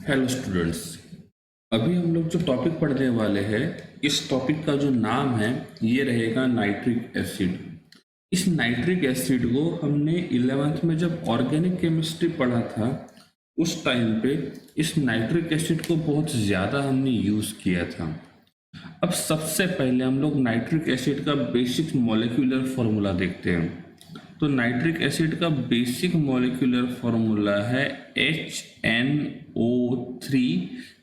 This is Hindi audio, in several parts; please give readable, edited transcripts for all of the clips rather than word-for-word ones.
Hello students. अभी हम लोग जो टॉपिक पढ़ने वाले हैं, इस टॉपिक का जो नाम है ये रहेगा नाइट्रिक एसिड। इस नाइट्रिक एसिड को हमने 11th में जब ऑर्गेनिक केमिस्ट्री पढ़ा था उस टाइम पे इस नाइट्रिक एसिड को बहुत ज़्यादा हमने यूज़ किया था। अब सबसे पहले हम लोग नाइट्रिक एसिड का बेसिक मॉलिक्यूलर फॉर्मूला देखते हैं। तो नाइट्रिक एसिड का बेसिक मॉलिक्यूलर फॉर्मूला है HNO3।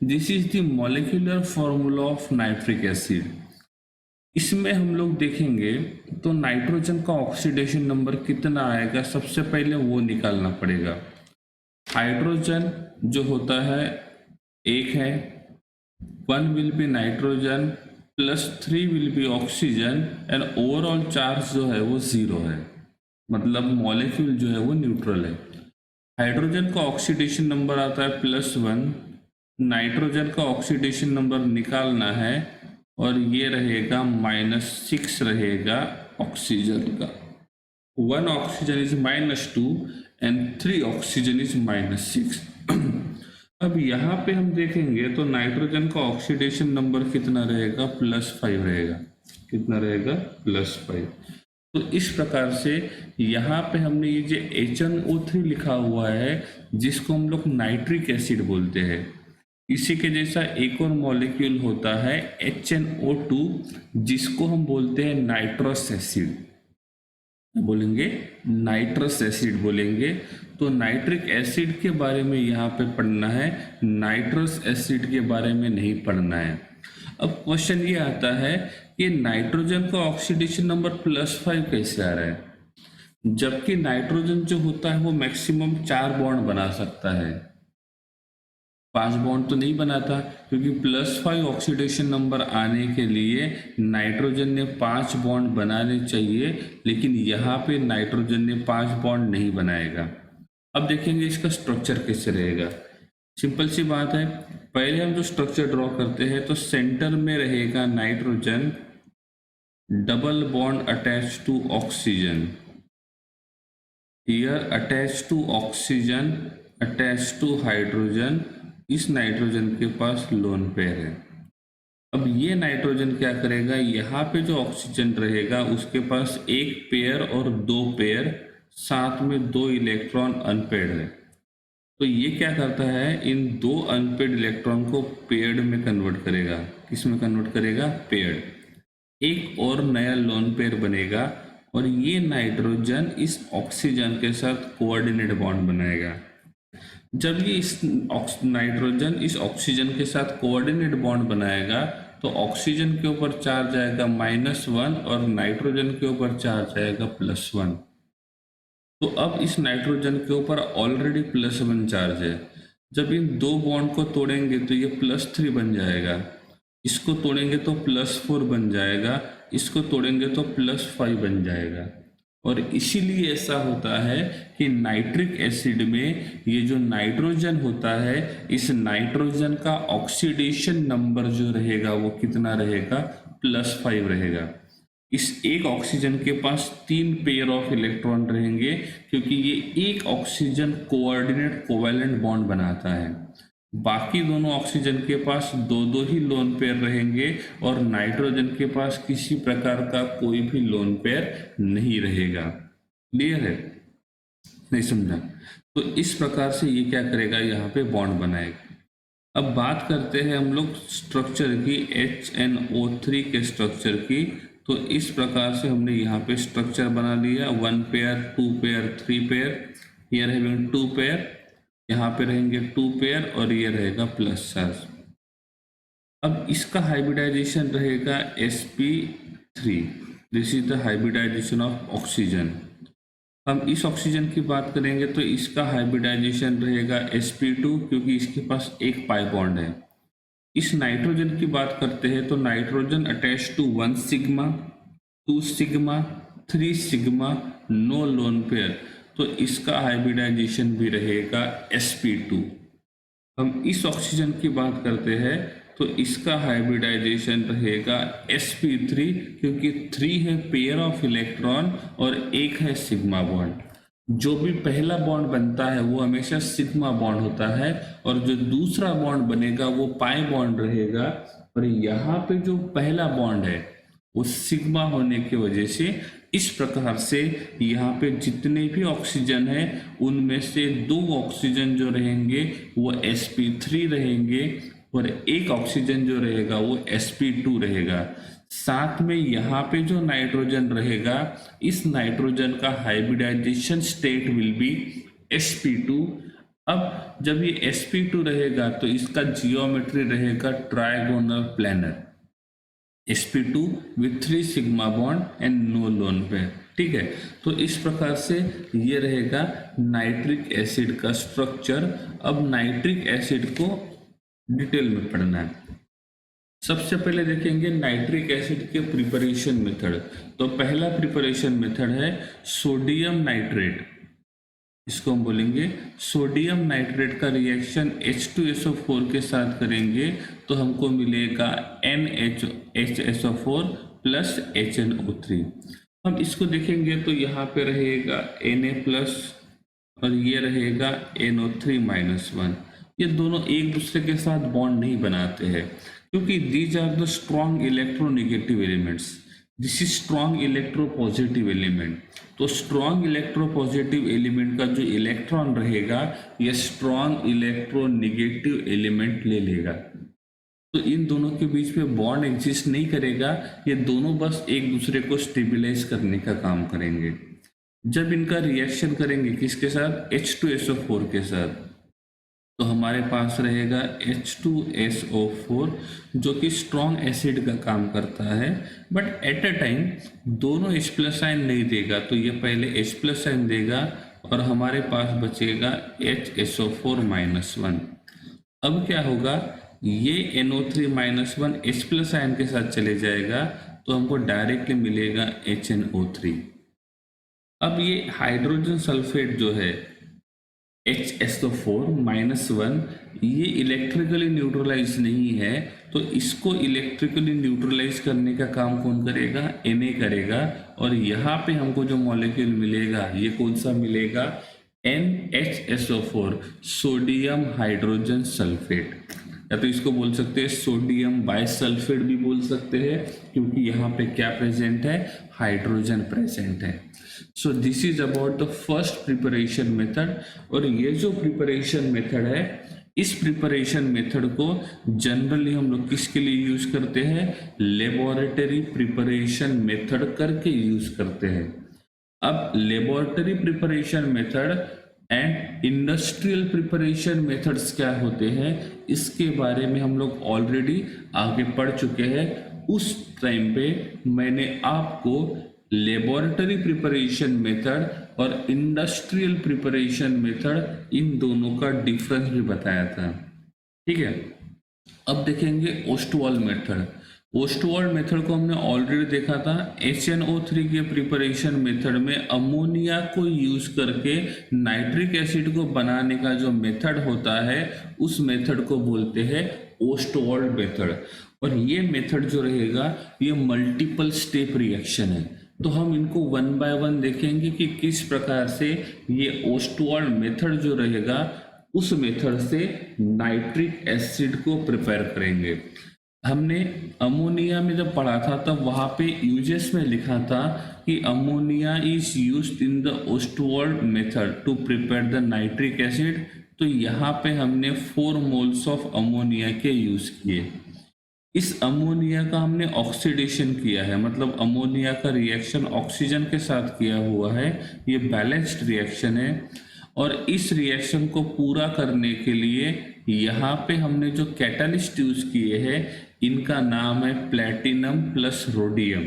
This is the molecular formula of nitric acid. इसमें हम लोग देखेंगे तो नाइट्रोजन का ऑक्सीडेशन नंबर कितना आएगा, सबसे पहले वो निकालना पड़ेगा। हाइड्रोजन जो होता है एक है, 1 will be nitrogen +3 will be oxygen and overall charge जो है वो 0 है, मतलब मॉलिक्यूल जो है वो न्यूट्रल है। हाइड्रोजन का ऑक्सीडेशन नंबर आता है +1, नाइट्रोजन का ऑक्सीडेशन नंबर निकालना है और ये रहेगा -6 रहेगा ऑक्सीजन का। 1 oxygen is -2 and 3 oxygen is -6। अब यहाँ पे हम देखेंगे तो नाइट्रोजन का ऑक्सीडेशन नंबर कितना रहेगा, +5 रहेगा। कितना रहेगा, +5। तो इस प्रकार से यहाँ पे हमने ये जो HNO3 लिखा हुआ है जिसको हम लोग नाइट्रिक एसिड बोलते हैं, इसी के जैसा एक और मॉलिक्यूल होता है HNO2 जिसको हम बोलते हैं नाइट्रस एसिड। बोलेंगे नाइट्रस एसिड बोलेंगे। तो नाइट्रिक एसिड के बारे में यहाँ पे पढ़ना है, नाइट्रस एसिड के बारे में नहीं पढ़ना है। अब क्वेश्चन ये आता है कि नाइट्रोजन का ऑक्सीडेशन नंबर +5 कैसे आ रहा है, जबकि नाइट्रोजन जो होता है वो मैक्सिमम 4 बॉन्ड बना सकता है, 5 बॉन्ड तो नहीं बनाता, क्योंकि +5 ऑक्सीडेशन नंबर आने के लिए नाइट्रोजन ने 5 बॉन्ड बनाने चाहिए, लेकिन यहाँ पे नाइट्रोजन ने 5 बॉन्ड नहीं बनाएगा। अब देखेंगे इसका स्ट्रक्चर कैसे रहेगा। सिंपल सी बात है, पहले हम जो स्ट्रक्चर ड्रॉ करते हैं तो सेंटर में रहेगा nitrogen, double bond attach to oxygen, here attach to oxygen, attach to hydrogen. इस नाइट्रोजन के पास लोन पेयर है। अब ये नाइट्रोजन क्या करेगा, यहाँ पे जो ऑक्सीजन रहेगा उसके पास एक पेयर और 2 पेयर, साथ में 2 इलेक्ट्रॉन अनपेड है। तो ये क्या करता है, इन 2 अनपेड इलेक्ट्रॉन को पेयर्ड में कन्वर्ट करेगा। किस में कन्वर्ट करेगा, पेयर्ड। एक और नया लोन पेयर बनेगा और ये नाइट्रोजन इस ऑक्सीजन के साथ कोऑर्डिनेट बॉन्ड बनाएगा। जब ये इस नाइट्रोजन इस ऑक्सीजन के साथ कोऑर्डिनेट बॉन्ड बनाएगा तो ऑक्सीजन के ऊपर चार्ज आएगा -1 और नाइट्रोजन के ऊपर चार्ज आएगा +1। तो अब इस नाइट्रोजन के ऊपर ऑलरेडी +1 चार्ज है। जब इन 2 बॉन्ड को तोड़ेंगे तो ये +3 बन जाएगा, इसको तोड़ेंगे तो +4 बन जाएगा, इसको तोड़ेंगे तो +5 बन जाएगा। और इसीलिए ऐसा होता है कि नाइट्रिक एसिड में ये जो नाइट्रोजन होता है, इस नाइट्रोजन का ऑक्सीडेशन नंबर जो रहेगा वो कितना रहेगा, +5 रहेगा। इस एक ऑक्सीजन के पास 3 पेयर ऑफ इलेक्ट्रॉन रहेंगे, क्योंकि ये एक ऑक्सीजन कोऑर्डिनेट कोवैलेंट बॉन्ड बनाता है। बाकी दोनों ऑक्सीजन के पास 2 ही लोन पेयर रहेंगे और नाइट्रोजन के पास किसी प्रकार का कोई भी लोन पेयर नहीं रहेगा। क्लियर है, नहीं समझा? तो इस प्रकार से ये क्या करेगा, यहाँ पे बॉन्ड बनाएगा। अब बात करते हैं हम लोग स्ट्रक्चर की, HNO3 के स्ट्रक्चर की। तो इस प्रकार से हमने यहाँ पे स्ट्रक्चर बना लिया, 1 pair, 2 pair, 3 pair. Here having 2 pair, यहाँ पे रहेंगे 2 पेयर और ये रहेगा प्लस चार्ज। अब इसका हाइब्रिडाइजेशन रहेगा sp3। This is the hybridisation of oxygen. हम इस ऑक्सीजन की बात करेंगे तो इसका हाइब्रिडाइजेशन रहेगा sp2, क्योंकि इसके पास एक पाई बॉन्ड है। इस नाइट्रोजन की बात करते हैं तो nitrogen attach to 1 sigma, 2 sigma, 3 sigma, no lone pair, तो इसका हाइब्रिडाइजेशन भी रहेगा sp2। हम इस ऑक्सीजन की बात करते हैं तो इसका हाइब्रिडाइजेशन रहेगा sp3, क्योंकि 3 है पेयर ऑफ इलेक्ट्रॉन और 1 है सिग्मा बॉन्ड। जो भी पहला बॉन्ड बनता है वो हमेशा सिग्मा बॉन्ड होता है, और जो दूसरा बॉन्ड बनेगा वो पाई बॉन्ड रहेगा। और यहाँ पे जो पहला बॉन्ड है वो सिग्मा होने की वजह से इस प्रकार से यहाँ पे जितने भी ऑक्सीजन है उनमें से 2 ऑक्सीजन जो रहेंगे वो sp3 रहेंगे, और एक ऑक्सीजन जो रहेगा वो sp2 रहेगा। साथ में यहाँ पे जो नाइट्रोजन रहेगा, इस नाइट्रोजन का hybridisation state will be sp2। अब जब ये sp2 रहेगा तो इसका जियोमेट्री रहेगा trigonal planar, sp2 with 3 sigma bond and no lone pair. ठीक है, तो इस प्रकार से ये रहेगा नाइट्रिक एसिड का स्ट्रक्चर। अब नाइट्रिक एसिड को डिटेल में पढ़ना है। सबसे पहले देखेंगे नाइट्रिक एसिड के प्रिपरेशन मेथड। तो पहला प्रिपरेशन मेथड है सोडियम नाइट्रेट, इसको हम बोलेंगे सोडियम नाइट्रेट का रिएक्शन H2SO4 के साथ करेंगे तो हमको मिलेगा NaHSO4 प्लस HNO3। हम इसको देखेंगे तो यहाँ पे रहेगा Na प्लस और ये रहेगा NO3-1। ये दोनों एक दूसरे के साथ बॉन्ड नहीं बनाते हैं क्योंकि these are the strong electronegative elements, this is strong electropositive element. तो स्ट्रॉन्ग इलेक्ट्रोपॉजिटिव एलिमेंट का जो इलेक्ट्रॉन रहेगा ये स्ट्रॉन्ग इलेक्ट्रोनेगेटिव एलिमेंट ले लेगा, तो इन दोनों के बीच में बॉन्ड एग्जिस्ट नहीं करेगा। ये दोनों बस एक दूसरे को स्टेबलाइज करने का काम करेंगे। जब इनका रिएक्शन करेंगे किसके साथ, H2SO4 के साथ, तो हमारे पास रहेगा H2SO4 जो कि स्ट्रॉन्ग एसिड का काम करता है, बट एट अ टाइम दोनों H प्लस आयन नहीं देगा, तो ये पहले H प्लस आयन देगा और हमारे पास बचेगा HSO4-1। अब क्या होगा, ये NO3-1 H प्लस आयन के साथ चले जाएगा तो हमको डायरेक्टली मिलेगा HNO3। अब ये हाइड्रोजन सल्फेट जो है HSO4-1 ये इलेक्ट्रिकली न्यूट्रलाइज नहीं है, तो इसको इलेक्ट्रिकली न्यूट्रलाइज करने का काम कौन करेगा, Na करेगा। और यहाँ पे हमको जो मॉलिक्यूल मिलेगा ये कौन सा मिलेगा, NHSO4 सोडियम हाइड्रोजन सल्फेट, या तो इसको बोल सकते हैं सोडियम बाइसल्फेट भी बोल सकते हैं क्योंकि यहाँ पे क्या प्रेजेंट है, हाइड्रोजन प्रेजेंट है। So this is about the first preparation method. और ये जो प्रिपरेशन मेथड है, इस प्रिपरेशन मेथड को जनरली हम लोग किसके लिए यूज करते हैं, लेबोरेटरी प्रिपरेशन मेथड करके यूज करते हैं। अब laboratory preparation method and industrial preparation methods क्या होते हैं इसके बारे में हम लोग ऑलरेडी आगे पढ़ चुके हैं। उस टाइम पे मैंने आपको लेबोरेटरी प्रिपरेशन मेथड और इंडस्ट्रियल प्रिपरेशन मेथड इन दोनों का डिफरेंस भी बताया था। ठीक है, अब देखेंगे ओस्टवाल मेथड। ओस्टवाल मेथड को हमने ऑलरेडी देखा था। HNO3 के प्रिपरेशन मेथड में अमोनिया को यूज करके नाइट्रिक एसिड को बनाने का जो मेथड होता है उस मेथड को बोलते हैं ओस्टवाल मेथड। और ये मेथड जो रहेगा ये मल्टीपल स्टेप रिएक्शन है, तो हम इनको 1 बाय 1 देखेंगे कि किस प्रकार से ये ओस्टवाल मेथड जो रहेगा उस मेथड से नाइट्रिक एसिड को प्रिपेयर करेंगे। हमने अमोनिया में जब पढ़ा था तब वहाँ पे यूजेस में लिखा था कि ammonia is used in the Ostwald method to prepare the nitric acid. तो यहाँ पे हमने 4 मोल्स ऑफ अमोनिया के यूज किए। इस अमोनिया का हमने ऑक्सीडेशन किया है, मतलब अमोनिया का रिएक्शन ऑक्सीजन के साथ किया हुआ है, ये बैलेंस्ड रिएक्शन है। और इस रिएक्शन को पूरा करने के लिए यहाँ पे हमने जो कैटलिस्ट यूज किए हैं इनका नाम है प्लैटिनम प्लस रोडियम।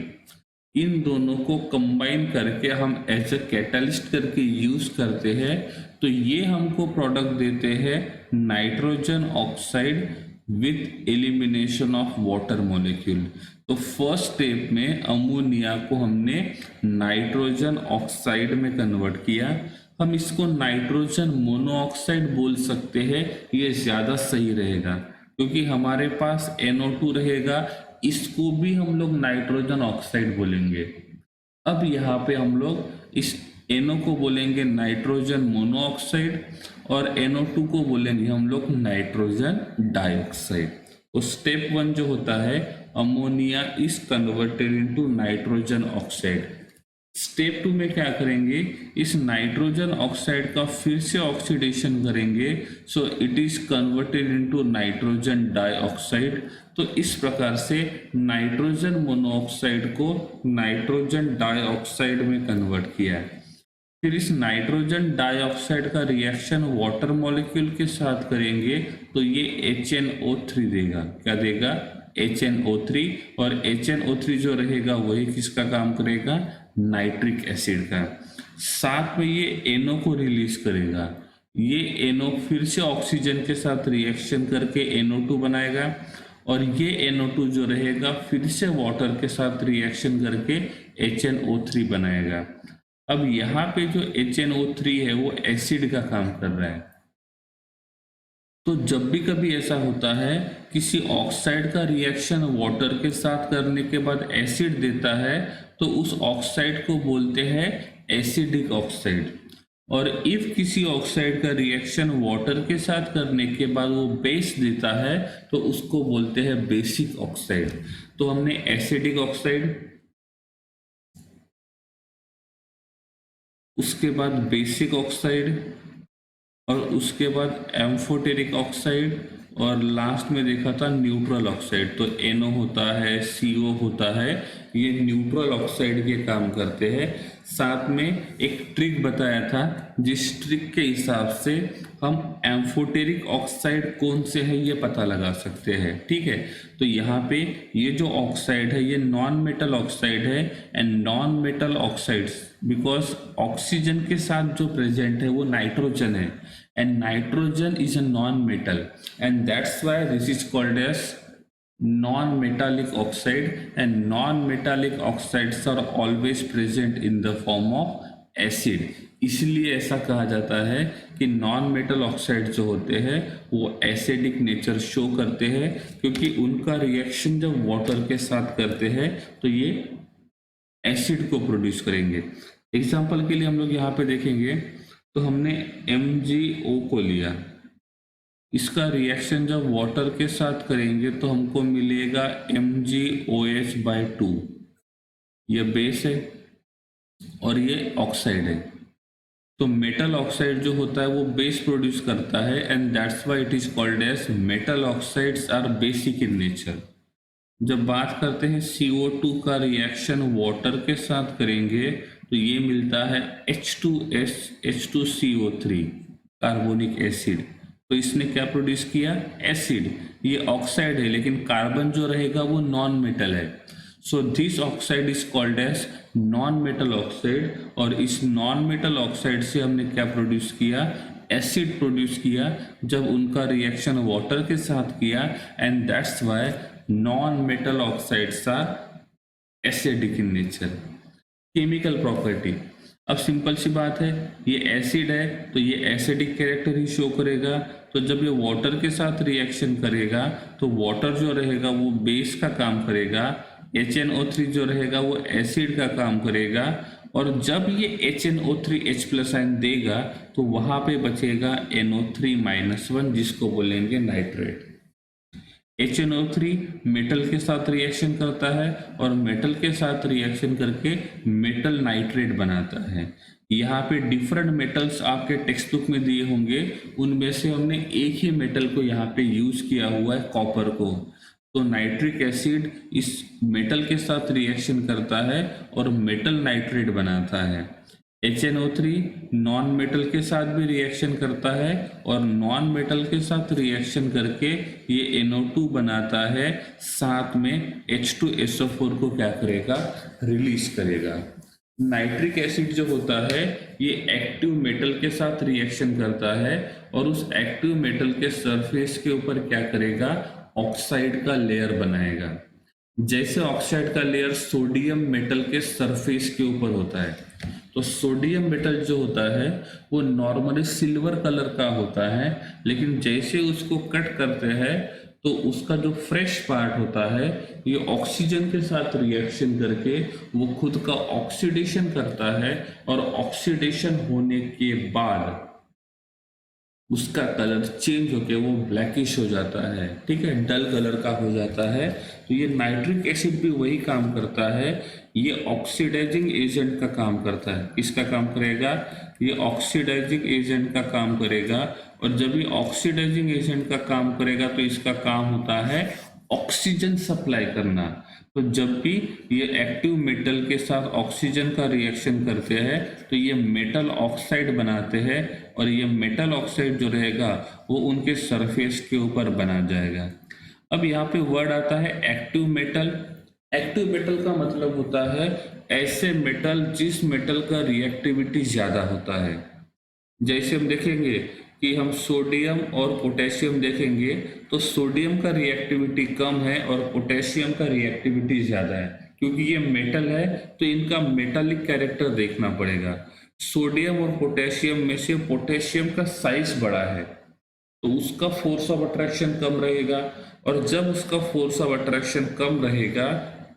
इन दोनों को कंबाइन करके हम एज ए कैटलिस्ट करके यूज करते हैं, तो ये हमको प्रोडक्ट देते हैं nitrogen oxide with elimination of water molecule. तो फर्स्ट स्टेप में अमोनिया को हमने नाइट्रोजन ऑक्साइड में कन्वर्ट किया। हम इसको नाइट्रोजन मोनोऑक्साइड बोल सकते हैं, ये ज़्यादा सही रहेगा क्योंकि हमारे पास NO2 रहेगा, इसको भी हम लोग नाइट्रोजन ऑक्साइड बोलेंगे। अब यहाँ पे हम लोग इस NO को बोलेंगे नाइट्रोजन मोनोऑक्साइड और NO2 को बोलेंगे हम लोग नाइट्रोजन डाइऑक्साइड। तो स्टेप 1 जो होता है, ammonia is converted into nitrogen oxide. Step 2 में क्या करेंगे, इस नाइट्रोजन ऑक्साइड का फिर से ऑक्सीडेशन करेंगे, so it is converted into nitrogen dioxide. तो इस प्रकार से नाइट्रोजन मोनोऑक्साइड को नाइट्रोजन डाइऑक्साइड में कन्वर्ट किया है। फिर इस नाइट्रोजन डाइऑक्साइड का रिएक्शन वाटर मॉलिक्यूल के साथ करेंगे तो ये HNO3 देगा। क्या देगा? HNO3। और HNO3 जो रहेगा वही किसका काम करेगा? नाइट्रिक एसिड का। साथ में ये NO को रिलीज करेगा। ये NO फिर से ऑक्सीजन के साथ रिएक्शन करके NO2 बनाएगा और ये NO2 जो रहेगा फिर से वाटर के साथ रिएक्शन करके HNO3 बनाएगा। अब यहाँ पे जो HNO3 है वो एसिड का काम कर रहा है। तो जब भी कभी ऐसा होता है, किसी ऑक्साइड का रिएक्शन वाटर के साथ करने के बाद एसिड देता है, तो उस ऑक्साइड को बोलते हैं एसिडिक ऑक्साइड। और इफ किसी ऑक्साइड का रिएक्शन वाटर के साथ करने के बाद वो बेस देता है, तो उसको बोलते हैं बेसिक ऑक्साइड। तो हमने एसिडिक ऑक्साइड, उसके बाद बेसिक ऑक्साइड और उसके बाद एम्फोटेरिक ऑक्साइड और लास्ट में देखा था न्यूट्रल ऑक्साइड। तो NO होता है, CO होता है, ये न्यूट्रल ऑक्साइड के काम करते हैं। साथ में एक ट्रिक बताया था, जिस ट्रिक के हिसाब से हम एम्फोटेरिक ऑक्साइड कौन से है ये पता लगा सकते हैं। ठीक है, तो यहाँ पे ये जो ऑक्साइड है ये नॉन मेटल ऑक्साइड है। And non metal oxides because oxygen के साथ जो प्रेजेंट है वो नाइट्रोजन है, and nitrogen is a non-metal, and that's why this is called as non-metallic oxide, and non-metallic oxides are always present in the form of acid। इसलिए ऐसा कहा जाता है कि नॉन मेटल ऑक्साइड जो होते हैं वो एसिडिक नेचर शो करते हैं, क्योंकि उनका रिएक्शन जब वाटर के साथ करते हैं तो ये एसिड को प्रोड्यूस करेंगे। एग्जाम्पल के लिए हम लोग यहाँ पे देखेंगे, तो हमने MgO को लिया, इसका रिएक्शन जब वाटर के साथ करेंगे तो हमको मिलेगा MgOH/2। ये बेस है और ये ऑक्साइड है। तो मेटल ऑक्साइड जो होता है वो बेस प्रोड्यूस करता है, and that's why it is called as metal oxides are basic in nature. जब बात करते हैं CO2 का रिएक्शन वाटर के साथ करेंगे तो ये मिलता है H2S H2CO3 कार्बोनिक एसिड। तो इसने क्या प्रोड्यूस किया? एसिड। ये ऑक्साइड है लेकिन कार्बन जो रहेगा वो नॉन मेटल है। So this oxide is called as non metal oxide. और इस नॉन मेटल ऑक्साइड से हमने क्या प्रोड्यूस किया? एसिड प्रोड्यूस किया जब उनका रिएक्शन वाटर के साथ किया, and that's why non metal oxides are acidic in nature. Chemical property, अब सिंपल सी बात है, ये एसिड है तो ये एसिडिक कैरेक्टर ही शो करेगा। तो जब ये वाटर के साथ रिएक्शन करेगा तो वाटर जो रहेगा वो बेस का काम करेगा, HNO3 जो रहेगा वो एसिड का काम करेगा, और जब ये HNO3 H+ आयन देगा तो वहाँ पे बचेगा NO3-1 जिसको बोलेंगे नाइट्रेट। HNO3 मेटल के साथ रिएक्शन करता है और मेटल के साथ रिएक्शन करके मेटल नाइट्रेट बनाता है। यहाँ पे डिफरेंट मेटल्स आपके टेक्स्ट बुक में दिए होंगे, उनमें से हमने एक ही मेटल को यहाँ पे यूज किया हुआ है, कॉपर को। तो नाइट्रिक एसिड इस मेटल के साथ रिएक्शन करता है और मेटल नाइट्रेट बनाता है। HNO3 नॉन मेटल के साथ भी रिएक्शन करता है और नॉन मेटल के साथ रिएक्शन करके ये NO2 बनाता है, साथ में H2SO4 को क्या करेगा? रिलीज करेगा। नाइट्रिक एसिड जो होता है ये एक्टिव मेटल के साथ रिएक्शन करता है और उस एक्टिव मेटल के सरफेस के ऊपर क्या करेगा? ऑक्साइड का लेयर बनाएगा। जैसे ऑक्साइड का लेयर सोडियम मेटल के सरफेस के ऊपर होता है, तो सोडियम मेटल जो होता है वो नॉर्मली सिल्वर कलर का होता है, लेकिन जैसे उसको कट करते हैं तो उसका जो फ्रेश पार्ट होता है ये ऑक्सीजन के साथ रिएक्शन करके वो खुद का ऑक्सीडेशन करता है, और ऑक्सीडेशन होने के बाद उसका कलर चेंज होके वो ब्लैकिश हो जाता है, ठीक है, डल कलर का हो जाता है। तो ये नाइट्रिक एसिड भी वही काम करता है, ये ऑक्सीडाइजिंग एजेंट का काम करता है। किसका काम करेगा? ये ऑक्सीडाइजिंग एजेंट का काम करेगा। और जब ये ऑक्सीडाइजिंग एजेंट का काम करेगा तो इसका काम होता है ऑक्सीजन सप्लाई करना। तो जब भी ये एक्टिव मेटल के साथ ऑक्सीजन का रिएक्शन करते हैं तो ये मेटल ऑक्साइड बनाते हैं, और ये मेटल ऑक्साइड जो रहेगा वो उनके सरफेस के ऊपर बना जाएगा। अब यहाँ पे वर्ड आता है एक्टिव मेटल। एक्टिव मेटल का मतलब होता है ऐसे मेटल जिस मेटल का रिएक्टिविटी ज़्यादा होता है। जैसे हम देखेंगे कि हम सोडियम और पोटेशियम देखेंगे तो सोडियम का रिएक्टिविटी कम है और पोटेशियम का रिएक्टिविटी ज़्यादा है, क्योंकि ये मेटल है तो इनका मेटालिक कैरेक्टर देखना पड़ेगा। सोडियम और पोटेशियम में से पोटेशियम का साइज बड़ा है तो उसका फोर्स ऑफ अट्रैक्शन कम रहेगा, और जब उसका फोर्स ऑफ अट्रैक्शन कम रहेगा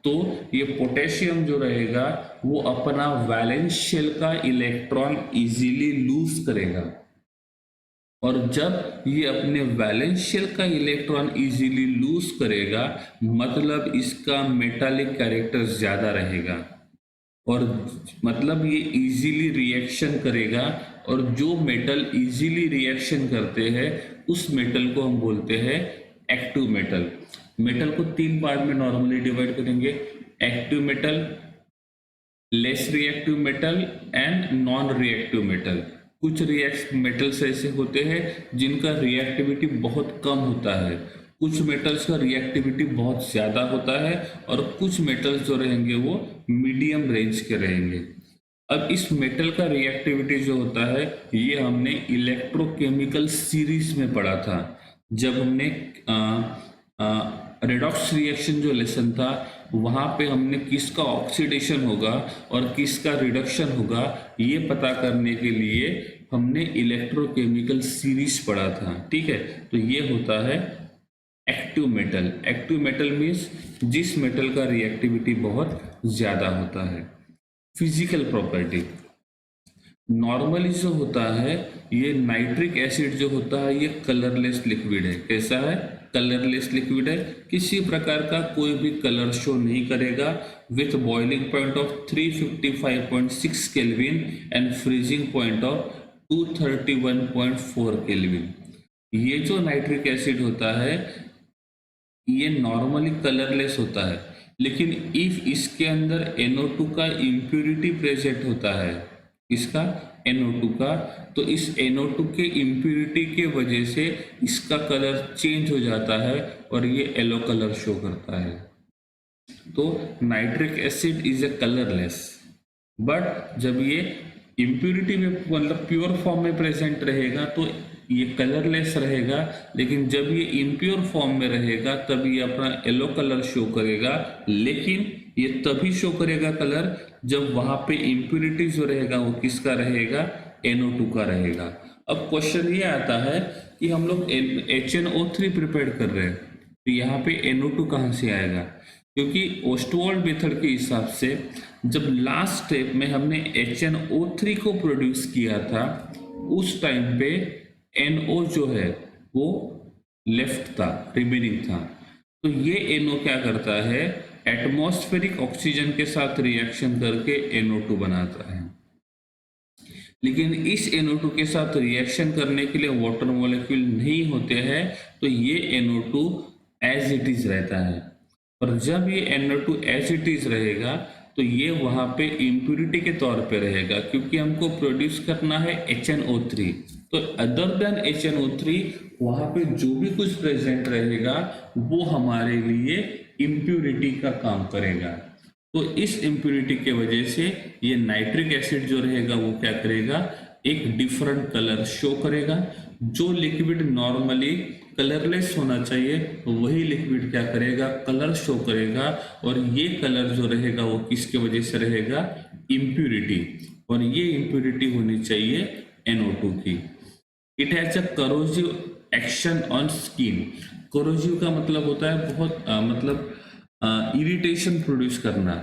तो ये पोटेशियम जो रहेगा वो अपना वैलेंस शेल का इलेक्ट्रॉन इजीली लूज करेगा, और जब ये अपने वैलेंस शेल का इलेक्ट्रॉन इजीली लूज करेगा मतलब इसका मेटालिक कैरेक्टर ज़्यादा रहेगा, और मतलब ये इजीली रिएक्शन करेगा। और जो मेटल इजीली रिएक्शन करते हैं उस मेटल को हम बोलते हैं एक्टिव मेटल। मेटल को तीन पार्ट में नॉर्मली डिवाइड करेंगे: active metal, less reactive metal and non reactive metal. कुछ मेटल्स ऐसे होते हैं जिनका रिएक्टिविटी बहुत कम होता है, कुछ मेटल्स का रिएक्टिविटी बहुत ज़्यादा होता है, और कुछ मेटल्स जो रहेंगे वो मीडियम रेंज के रहेंगे। अब इस मेटल का रिएक्टिविटी जो होता है ये हमने इलेक्ट्रोकेमिकल सीरीज में पढ़ा था, जब हमने रेडॉक्स रिएक्शन जो लेसन था वहाँ पे हमने किसका ऑक्सीडेशन होगा और किसका रिडक्शन होगा ये पता करने के लिए हमने इलेक्ट्रोकेमिकल सीरीज पढ़ा था, ठीक है। तो ये होता है active metal. Active metal means जिस मेटल का रिएक्टिविटी बहुत ज़्यादा होता है। फिजिकल प्रॉपर्टी नॉर्मली जो होता है ये नाइट्रिक एसिड जो होता है ये कलरलेस लिक्विड है। कैसा है? कलरलेस लिक्विड है, किसी प्रकार का कोई भी कलर शो नहीं करेगा, with boiling point of 355.6 kelvin and freezing point of 231.4 kelvin. ये जो नाइट्रिक एसिड होता है ये नॉर्मली कलरलेस होता है, लेकिन इफ इसके अंदर NO2 का इम्प्यूरिटी प्रेजेंट होता है, इसका NO2 का, तो इस NO2 के इम्प्यूरिटी के वजह से इसका कलर चेंज हो जाता है और ये येलो कलर शो करता है। तो nitric acid is a colourless, but जब ये इम्प्यूरिटी में मतलब प्योर फॉर्म में प्रेजेंट रहेगा तो ये कलरलेस रहेगा, लेकिन जब ये इम्प्योर फॉर्म में रहेगा तब ये अपना येलो कलर शो करेगा, लेकिन ये तभी शो करेगा कलर जब वहां पे इम्प्यूरिटी जो रहेगा वो किसका रहेगा? NO2 का रहेगा। अब क्वेश्चन ये आता है कि हम लोग HNO3 प्रिपेयर कर रहे हैं तो यहाँ पे NO2 कहाँ से आएगा? क्योंकि ओस्टवाल्ड मेथड के हिसाब से जब लास्ट स्टेप में हमने HNO3 को प्रोड्यूस किया था उस टाइम पे NO जो है वो लेफ्ट था, रिमेनिंग था। तो ये NO क्या करता है? एटमॉस्फेरिक ऑक्सीजन के साथ रिएक्शन करके NO2 बनाता है, लेकिन इस NO2 के साथ रिएक्शन करने के लिए वाटर मॉलिक्यूल नहीं होते हैं, तो ये NO2 एज इट इज रहता है। और जब ये NO2 एज इट इज रहेगा तो ये वहाँ पे इम्प्यूरिटी के तौर पे रहेगा, क्योंकि हमको प्रोड्यूस करना है HNO3। तो अदर देन HNO3 वहाँ पे जो भी कुछ प्रेजेंट रहेगा वो हमारे लिए इम्प्यूरिटी का काम करेगा। तो इस इम्प्यूरिटी के वजह से ये नाइट्रिक एसिड जो रहेगा वो क्या करेगा? एक डिफरेंट कलर शो करेगा। जो लिक्विड नॉर्मली कलरलेस होना चाहिए वही लिक्विड क्या करेगा? कलर शो करेगा, और ये कलर जो रहेगा वो किसके वजह से रहेगा? इम्प्यूरिटी, और ये इम्प्यूरिटी होनी चाहिए NO2 की। It has a corrosive action on skin. Corrosive का मतलब होता है बहुत मतलब इरिटेशन प्रोड्यूस करना।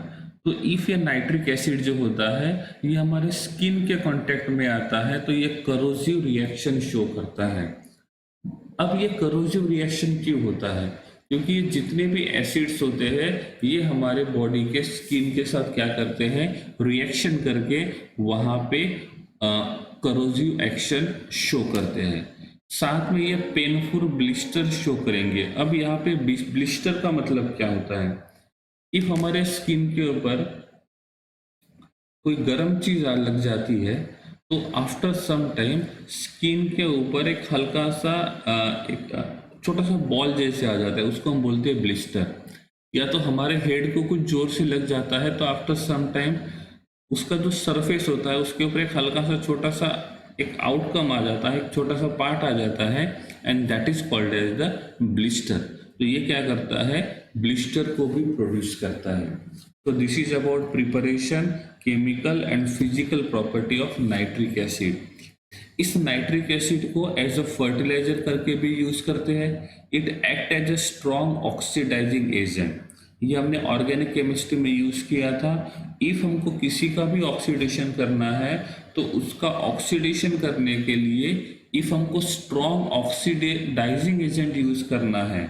तो इफ ये नाइट्रिक एसिड जो होता है ये हमारे स्किन के कांटेक्ट में आता है तो ये करोसिव रिएक्शन शो करता है। अब ये करोसिव रिएक्शन क्यों होता है? क्योंकि ये जितने भी एसिड्स होते हैं ये हमारे बॉडी के स्किन के साथ क्या करते हैं, रिएक्शन करके वहाँ पे करोसिव एक्शन शो करते हैं। साथ में ये पेनफुल ब्लिस्टर शो करेंगे। अब यहाँ पे ब्लिस्टर का मतलब क्या होता है? इफ हमारे स्किन के ऊपर कोई गर्म चीज लग जाती है तो आफ्टर सम टाइम स्किन के ऊपर एक हल्का सा एक छोटा सा बॉल जैसे आ जाता है, उसको हम बोलते हैं ब्लिस्टर। या तो हमारे हेड को कुछ जोर से लग जाता है तो आफ्टर सम टाइम उसका जो सरफेस होता है उसके ऊपर एक हल्का सा छोटा सा एक आउटकम आ जाता है, एक छोटा सा पार्ट आ जाता है, and that is called as the blister. तो ये क्या करता है, ब्लिस्टर को भी प्रोड्यूस करता है। तो this is about preparation, chemical and physical property of nitric acid. इस नाइट्रिक एसिड को एज अ फर्टिलाइजर करके भी यूज करते हैं। It act as a strong oxidising agent. ये हमने ऑर्गेनिक केमिस्ट्री में यूज किया था। इफ हमको किसी का भी ऑक्सीडेशन करना है तो उसका ऑक्सीडेशन करने के लिए इफ हमको स्ट्रॉन्ग ऑक्सीडाइजिंग एजेंट यूज करना है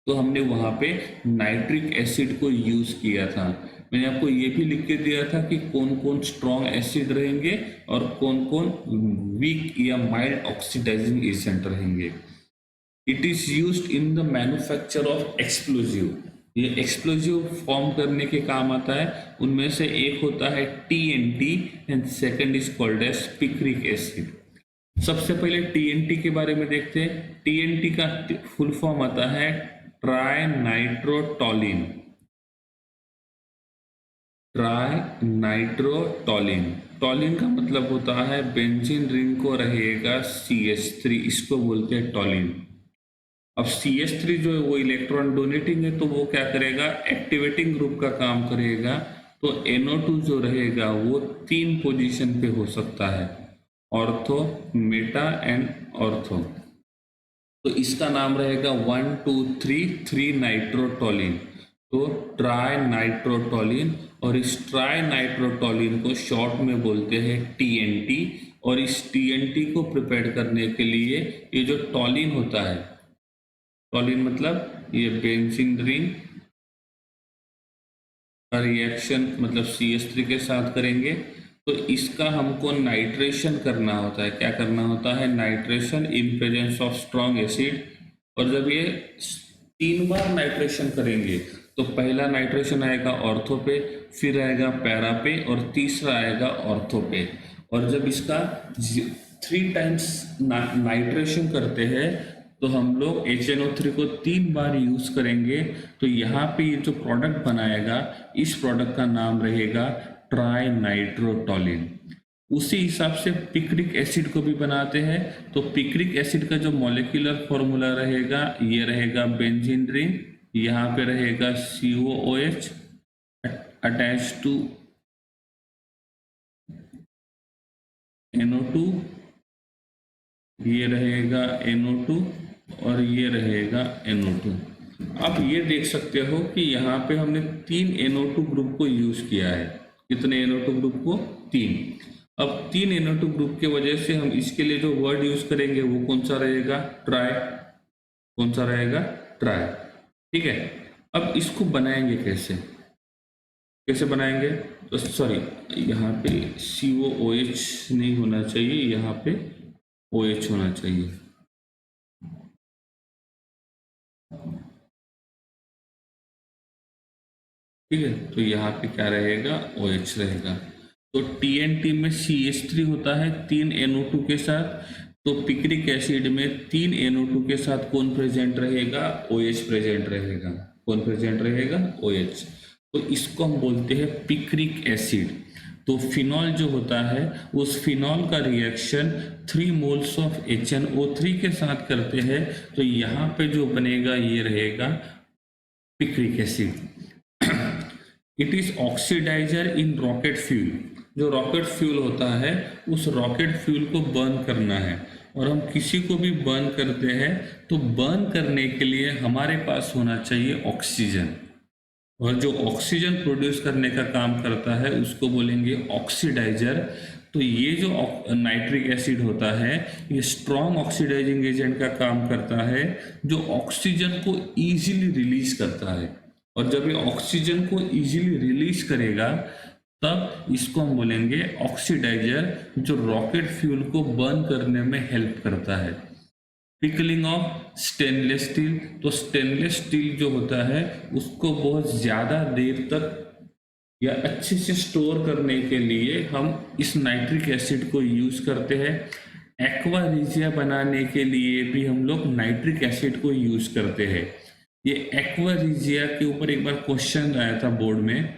तो हमने वहां पे नाइट्रिक एसिड को यूज किया था। मैंने आपको ये भी लिख के दिया था कि कौन कौन स्ट्रॉन्ग एसिड रहेंगे और कौन कौन वीक या माइल्ड ऑक्सीडाइजिंग एजेंट रहेंगे। It is used in the manufacture of explosive. ये एक्सप्लोजिव फॉर्म करने के काम आता है। उनमें से एक होता है TNT and second is called as picric acid. सबसे पहले TNT के बारे में देखते हैं। TNT का फुल फॉर्म आता है try nitrotoluene. Try nitrotoluene, toluene का मतलब होता है बेंजीन रिंग को रहेगा CH3, इसको बोलते हैं टोलिन। अब CH3 जो है वो इलेक्ट्रॉन डोनेटिंग है तो वो क्या करेगा, एक्टिवेटिंग ग्रुप का काम करेगा। तो NO2 जो रहेगा वो 3 पोजीशन पे हो सकता है, ऑर्थो, मेटा एंड ऑर्थो। तो इसका नाम रहेगा 1 2 3 नाइट्रोटोलिन। तो ट्राई नाइट्रोटोलिन, और इस ट्राई नाइट्रोटोलिन को शॉर्ट में बोलते हैं TNT। और इस TNT को प्रिपेयर करने के लिए ये जो टोलिन होता है, टोलिन मतलब ये बेंजीन रिंग का रिएक्शन मतलब CH3 के साथ करेंगे तो इसका हमको नाइट्रेशन करना होता है। क्या करना होता है, nitration in presence of strong acid. और जब ये 3 बार नाइट्रेशन करेंगे तो पहला नाइट्रेशन आएगा ऑर्थो पे, फिर आएगा पैरा पे और तीसरा आएगा ऑर्थो पे। और जब इसका 3 टाइम्स नाइट्रेशन करते हैं तो हम लोग HNO3 को 3 बार यूज करेंगे। तो यहाँ पे ये जो प्रोडक्ट बनाएगा इस प्रोडक्ट का नाम रहेगा ट्राई नाइट्रोटोलिन। उसी हिसाब से पिक्रिक एसिड को भी बनाते हैं। तो पिक्रिक एसिड का जो मॉलिक्यूलर फॉर्मूला रहेगा ये रहेगा बेंजीन रिंग, यहाँ पे रहेगा COOH अटैच टू NO2, ये रहेगा NO2 और ये रहेगा NO2। अब ये देख सकते हो कि यहाँ पे हमने 3 NO2 ग्रुप को यूज किया है। कितने NO2 ग्रुप को? 3। अब 3 NO2 ग्रुप के वजह से हम इसके लिए जो वर्ड यूज करेंगे वो कौन सा रहेगा? ट्राई। कौन सा रहेगा? ट्राई। ठीक है। अब इसको बनाएंगे कैसे? कैसे बनाएंगे? तो सॉरी, यहाँ पे COOH नहीं होना चाहिए, यहाँ पे OH होना चाहिए। ठीक है, तो यहाँ पे क्या रहेगा? OH रहेगा। तो TNT में CH3 होता है 3 NO2 के साथ। तो पिक्रिक एसिड में 3 NO2 के साथ कौन प्रेजेंट रहेगा? OH प्रेजेंट रहेगा। कौन प्रेजेंट रहेगा? OH। तो इसको हम बोलते हैं पिक्रिक एसिड। तो फिनॉल जो होता है उस फिनॉल का रिएक्शन 3 मोल्स ऑफ HNO3 के साथ करते हैं। तो यहाँ पे जो बनेगा ये रहेगा picric acid. It is oxidiser in rocket fuel. जो रॉकेट फ्यूल होता है उस रॉकेट फ्यूल को बर्न करना है और हम किसी को भी बर्न करते हैं तो बर्न करने के लिए हमारे पास होना चाहिए ऑक्सीजन, और जो ऑक्सीजन प्रोड्यूस करने का काम करता है उसको बोलेंगे ऑक्सीडाइजर। तो ये जो नाइट्रिक एसिड होता है ये स्ट्रॉन्ग ऑक्सीडाइजिंग एजेंट का काम करता है, जो ऑक्सीजन को इजीली रिलीज करता है। और जब ये ऑक्सीजन को इजीली रिलीज करेगा तब इसको हम बोलेंगे ऑक्सीडाइजर, जो रॉकेट फ्यूल को बर्न करने में हेल्प करता है। पिकलिंग ऑफ स्टेनलेस स्टील, तो स्टेनलेस स्टील जो होता है उसको बहुत ज़्यादा देर तक या अच्छे से स्टोर करने के लिए हम इस नाइट्रिक एसिड को यूज करते हैं। एक्वा रिजिया बनाने के लिए भी हम लोग नाइट्रिक एसिड को यूज करते हैं। ये एक्वा रिजिया के ऊपर एक बार क्वेश्चन आया था बोर्ड में,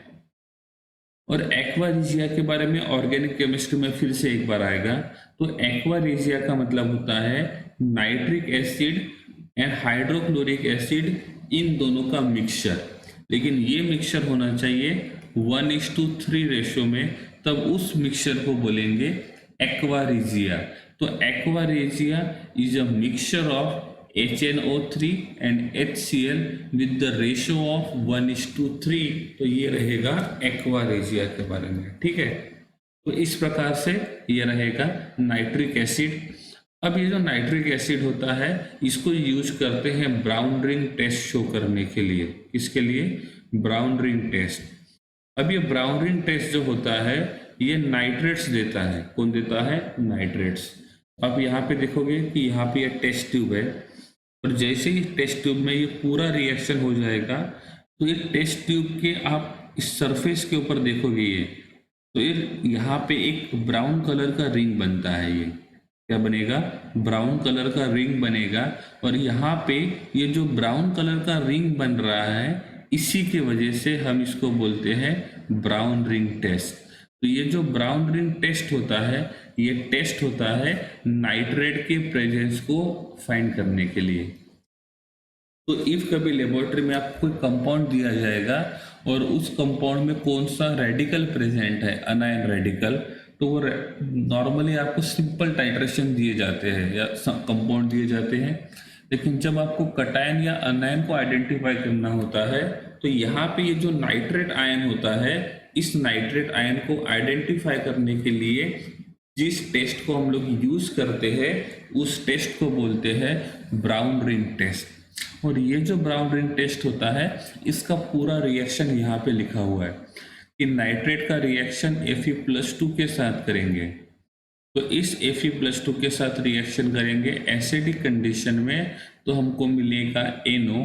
और एक्वा रिजिया के बारे में ऑर्गेनिक केमिस्ट्री में फिर से एक बार आएगा। तो एक्वा रिजिया का मतलब होता है nitric acid and hydrochloric acid, इन दोनों का मिक्सचर। लेकिन ये मिक्सचर होना चाहिए 1:3 रेशियो में, तब उस मिक्सचर को बोलेंगे एक्वा रिजिया। तो aqua regia is a mixture of HNO3 and HCl with the ratio of 1:3। तो ये रहेगा एक्वा रिजिया के बारे में, ठीक है। तो इस प्रकार से ये रहेगा नाइट्रिक एसिड। अब ये जो नाइट्रिक एसिड होता है इसको यूज करते हैं ब्राउन रिंग टेस्ट शो करने के लिए। किसके लिए? Brown ring test. अब ये ब्राउन रिंग टेस्ट जो होता है ये नाइट्रेट्स देता है। कौन देता है? नाइट्रेट्स। अब यहाँ पे देखोगे कि यहाँ पे ये टेस्ट ट्यूब है, और जैसे ही टेस्ट ट्यूब में ये पूरा रिएक्शन हो जाएगा तो ये टेस्ट ट्यूब के आप इस सरफेस के ऊपर देखोगे ये, तो ये यहाँ पे एक ब्राउन कलर का रिंग बनता है। ये क्या बनेगा? ब्राउन कलर का रिंग बनेगा। और यहाँ पे ये जो ब्राउन कलर का रिंग बन रहा है इसी के वजह से हम इसको बोलते हैं ब्राउन रिंग टेस्ट। तो ये जो ब्राउन रिंग टेस्ट होता है ये टेस्ट होता है नाइट्रेट के प्रेजेंस को फाइंड करने के लिए। तो इफ कभी लेबोरेटरी में आपको कोई कंपाउंड दिया जाएगा और उस कंपाउंड में कौन सा रेडिकल प्रेजेंट है, अनायन रेडिकल, तो वो नॉर्मली आपको सिंपल टाइट्रेशन दिए जाते हैं या कंपाउंड दिए जाते हैं। लेकिन जब आपको कटायन या अनायन को आइडेंटिफाई करना होता है तो यहाँ पे ये जो नाइट्रेट आयन होता है इस नाइट्रेट आयन को आइडेंटिफाई करने के लिए जिस टेस्ट को हम लोग यूज करते हैं उस टेस्ट को बोलते हैं ब्राउन रिंग टेस्ट। और ये जो ब्राउन रिंग टेस्ट होता है इसका पूरा रिएक्शन यहाँ पे लिखा हुआ है कि नाइट्रेट का रिएक्शन Fe+2 के साथ करेंगे। तो इस Fe+2 के साथ रिएक्शन करेंगे एसिडिक कंडीशन में तो हमको मिलेगा NO,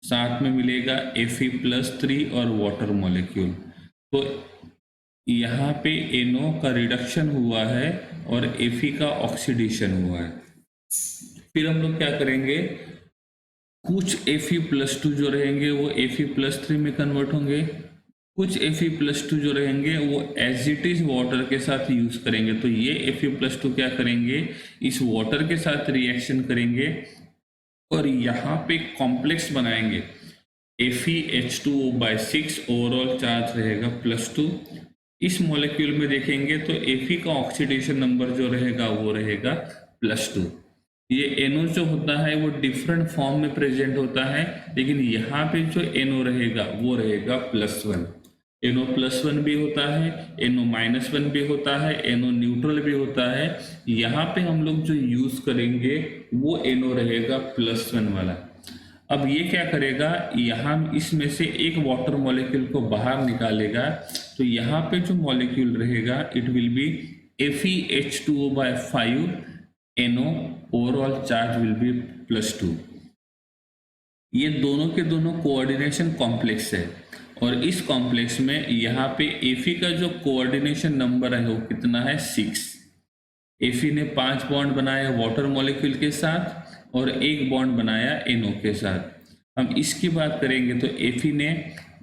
साथ में मिलेगा Fe+3 और वाटर मॉलिक्यूल। तो यहाँ पे NO का रिडक्शन हुआ है और Fe का ऑक्सीडेशन हुआ है। फिर हम लोग क्या करेंगे, कुछ Fe+2 जो रहेंगे वो Fe+3 में कन्वर्ट होंगे, कुछ Fe+2 जो रहेंगे वो एज इट इज वाटर के साथ यूज करेंगे। तो ये Fe+2 क्या करेंगे, इस वाटर के साथ रिएक्शन करेंगे और यहाँ पे कॉम्प्लेक्स बनाएंगे FeH2O/6, ओवरऑल चार्ज रहेगा +2। इस मॉलिक्यूल में देखेंगे तो Fe का ऑक्सीडेशन नंबर जो रहेगा वो रहेगा +2। ये NO जो होता है वो डिफरेंट फॉर्म में प्रेजेंट होता है, लेकिन यहाँ पे जो NO रहेगा वो रहेगा +1। NO+1 भी होता है, NO-1 भी होता है, NO न्यूट्रल भी होता है। यहाँ पे हम लोग जो यूज करेंगे वो NO रहेगा +1 वाला। अब ये क्या करेगा, यहाँ इसमें से एक वाटर मॉलिक्यूल को बाहर निकालेगा। तो यहाँ पे जो मॉलिक्यूल रहेगा it will be FeH2O/5, NO, overall charge will be +2। ये दोनों के दोनों कोऑर्डिनेशन कॉम्प्लेक्स है और इस कॉम्प्लेक्स में यहाँ पे Fe का जो कोऑर्डिनेशन नंबर है वो कितना है, 6। Fe ने 5 बॉन्ड बनाया वाटर मॉलिक्यूल के साथ और 1 बॉन्ड बनाया NO के साथ। हम इसकी बात करेंगे तो Fe ने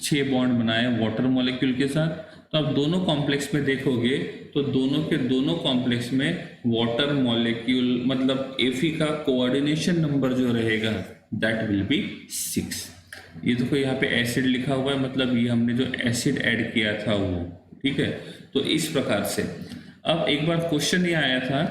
6 बॉन्ड बनाया वाटर मॉलिक्यूल के साथ। तो अब दोनों कॉम्प्लेक्स में देखोगे तो दोनों के दोनों कॉम्प्लेक्स में वाटर मॉलिक्यूल मतलब Fe का कोऑर्डिनेशन नंबर जो रहेगा दैट विल बी 6। ये देखो यहाँ पे एसिड लिखा हुआ है, मतलब ये हमने जो एसिड ऐड किया था वो, ठीक है। तो इस प्रकार से अब एक बार क्वेश्चन ये आया था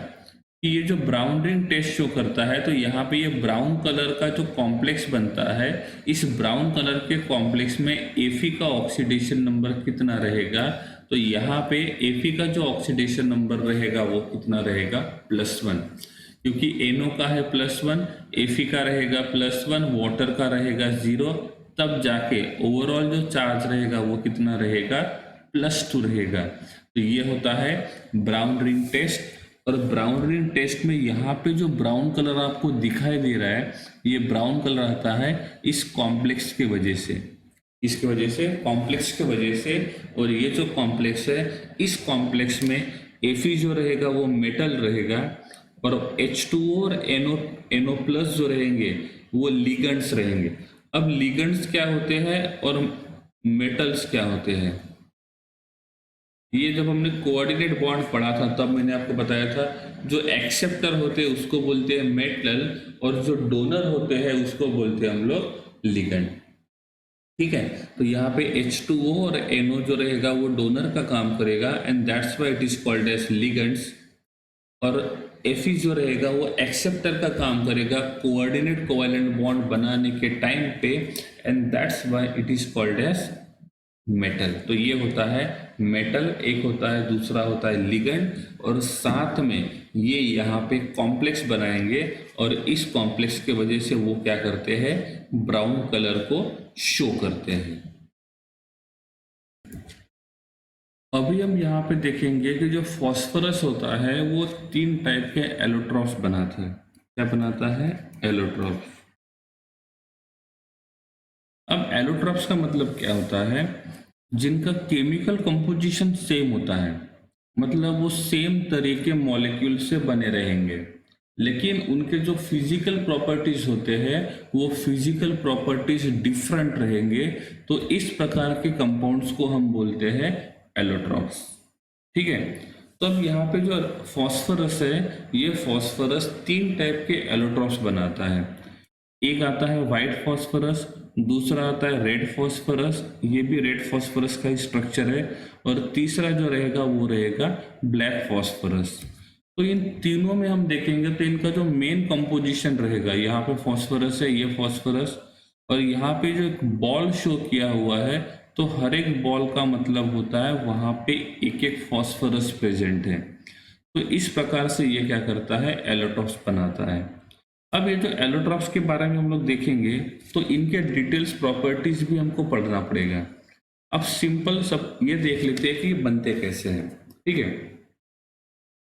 कि ये जो ब्राउन रिंग टेस्ट शो करता है, तो यहाँ पे ये ब्राउन कलर का जो कॉम्प्लेक्स बनता है, इस ब्राउन कलर के कॉम्प्लेक्स में Fe का ऑक्सीडेशन नंबर कितना रहेगा, तो यहाँ पे Fe का जो ऑक्सीडेशन नंबर रहेगा वो कितना रहेगा, +1, क्योंकि NO का है +1, Fe का रहेगा +1, वाटर का रहेगा 0, तब जाके ओवरऑल जो चार्ज रहेगा वो कितना रहेगा, +2 रहेगा। तो ये होता है ब्राउन रिंग टेस्ट। और ब्राउन रिंग टेस्ट में यहाँ पे जो ब्राउन कलर आपको दिखाई दे रहा है, ये ब्राउन कलर आता है इस कॉम्प्लेक्स के वजह से, इसके वजह से, कॉम्प्लेक्स के वजह से। और ये जो कॉम्प्लेक्स है, इस कॉम्प्लेक्स में Fe जो रहेगा वो मेटल रहेगा, और H2O और NO+ जो रहेंगे वो लिगेंड्स रहेंगे। अब लिगेंड्स क्या होते हैं और मेटल्स क्या होते हैं, ये जब हमने कोऑर्डिनेट बॉन्ड पढ़ा था तब मैंने आपको बताया था, जो एक्सेप्टर होते हैं उसको बोलते हैं मेटल, और जो डोनर होते हैं उसको बोलते हैं हम लोग लिगेंड। ठीक है, तो यहाँ पे H2O और NO जो रहेगा वो डोनर का काम करेगा, and that's why it is called as ligands. और Fe जो रहेगा वो एक्सेप्टर का काम करेगा कोऑर्डिनेट कोवैलेंट बॉन्ड बनाने के टाइम पे, and that's why it is called as metal. तो ये होता है मेटल, एक होता है, दूसरा होता है लिगेंड, और साथ में ये यहाँ पे कॉम्प्लेक्स बनाएंगे, और इस कॉम्प्लेक्स के वजह से वो क्या करते हैं, ब्राउन कलर को शो करते हैं। अभी हम यहाँ पे देखेंगे कि जो फॉस्फोरस होता है वो 3 टाइप के एलोट्रॉप्स बनाता है। क्या बनाता है, एलोट्रॉप्स। अब एलोट्रॉप्स का मतलब क्या होता है, जिनका केमिकल कंपोजिशन सेम होता है, मतलब वो सेम तरह के मॉलिक्यूल से बने रहेंगे, लेकिन उनके जो फिजिकल प्रॉपर्टीज होते हैं वो फिजिकल प्रॉपर्टीज डिफरेंट रहेंगे। तो इस प्रकार के कंपाउंड्स को हम बोलते हैं एलोट्रॉप्स। ठीक है, तो अब यहाँ पे जो फॉस्फोरस है, ये फॉस्फोरस 3 टाइप के एलोट्रॉप्स बनाता है। एक आता है व्हाइट फॉस्फोरस, दूसरा आता है रेड फॉस्फोरस, ये भी रेड फॉस्फोरस का ही स्ट्रक्चर है, और तीसरा जो रहेगा वो रहेगा ब्लैक फॉस्फोरस। तो इन तीनों में हम देखेंगे तो इनका जो मेन कंपोजिशन रहेगा, यहाँ पे फॉस्फोरस है, ये फॉस्फोरस, और यहाँ पे जो एक बॉल शो किया हुआ है, तो हर एक बॉल का मतलब होता है वहाँ पे एक एक फॉस्फोरस प्रेजेंट है। तो इस प्रकार से ये क्या करता है, एलोट्रॉप्स बनाता है। अब ये जो एलोट्रॉप्स के बारे में हम लोग देखेंगे तो इनके डिटेल्स प्रॉपर्टीज भी हमको पढ़ना पड़ेगा। अब सिंपल सब ये देख लेते हैं कि ये बनते कैसे हैं। ठीक है,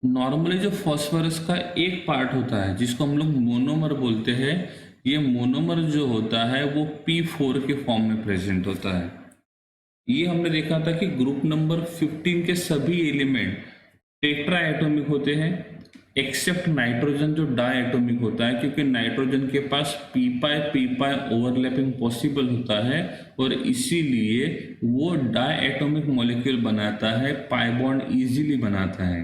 नॉर्मली जो फॉस्फोरस का एक पार्ट होता है जिसको हम लोग मोनोमर बोलते हैं, ये मोनोमर जो होता है वो P4 के फॉर्म में प्रेजेंट होता है। ये हमने देखा था कि ग्रुप नंबर 15 के सभी एलिमेंट टेट्रा एटॉमिक होते हैं, एक्सेप्ट नाइट्रोजन जो डाई एटॉमिक होता है, क्योंकि नाइट्रोजन के पास पी ओवरलैपिंग पॉसिबल होता है, और इसीलिए वो डाई एटॉमिक मॉलिक्यूल बनाता है, पाई बॉन्ड इजीली बनाता है,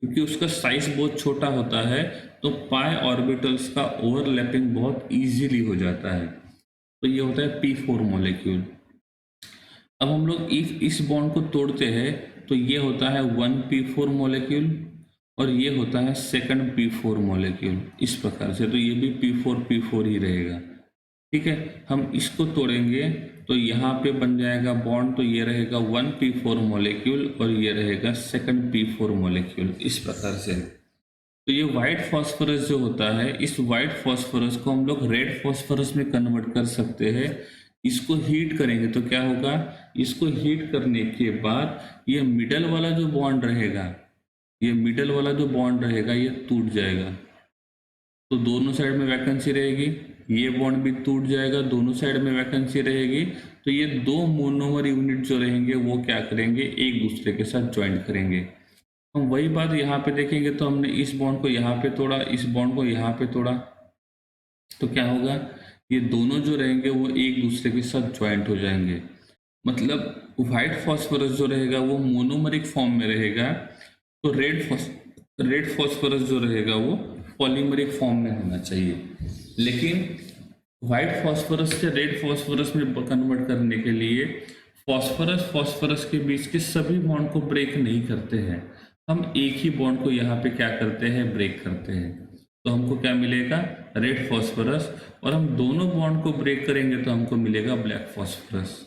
क्योंकि उसका साइज बहुत छोटा होता है, तो पाई ऑर्बिटल्स का ओवरलैपिंग बहुत इजीली हो जाता है। तो ये होता है P4 मॉलिक्यूल। अब हम लोग इस बॉन्ड को तोड़ते हैं तो ये होता है 1p4 मॉलिक्यूल, और ये होता है सेकंड P4 मॉलिक्यूल, इस प्रकार से। तो ये भी P4 ही रहेगा। ठीक है, हम इसको तोड़ेंगे तो यहाँ पे बन जाएगा बॉन्ड, तो ये रहेगा 1p4 मॉलिक्यूल, और ये रहेगा सेकंड P4 मॉलिक्यूल, इस प्रकार से। तो ये व्हाइट फॉस्फोरस जो होता है, इस व्हाइट फॉस्फोरस को हम लोग रेड फॉस्फोरस में कन्वर्ट कर सकते हैं। इसको हीट करेंगे तो क्या होगा, इसको हीट करने के बाद ये मिडल वाला जो बॉन्ड रहेगा, ये मिडल वाला जो बॉन्ड रहेगा ये टूट जाएगा, तो दोनों साइड में वैकेंसी रहेगी, ये बॉन्ड भी टूट जाएगा, दोनों साइड में वैकेंसी रहेगी। तो ये 2 मोनोमर यूनिट जो रहेंगे वो क्या करेंगे, एक दूसरे के साथ ज्वाइंट करेंगे। हम वही बात यहाँ पे देखेंगे, तो हमने इस बॉन्ड को यहाँ पे तोड़ा, इस बॉन्ड को यहाँ पे तोड़ा, तो क्या होगा, ये दोनों जो रहेंगे वो एक दूसरे के साथ ज्वाइंट हो जाएंगे। मतलब व्हाइट फॉस्फोरस जो रहेगा वो मोनोमरिक फॉर्म में रहेगा, तो रेड फॉस्फोरस जो रहेगा वो पॉलीमरिक फॉर्म में होना चाहिए। लेकिन व्हाइट फॉस्फोरस से रेड फॉस्फोरस में कन्वर्ट करने के लिए फॉस्फोरस के बीच के सभी बॉन्ड को ब्रेक नहीं करते हैं, हम एक ही बॉन्ड को यहाँ पे क्या करते हैं, ब्रेक करते हैं, तो हमको क्या मिलेगा, रेड फॉस्फोरस। और हम दोनों बॉन्ड को ब्रेक करेंगे तो हमको मिलेगा ब्लैक फॉस्फोरस।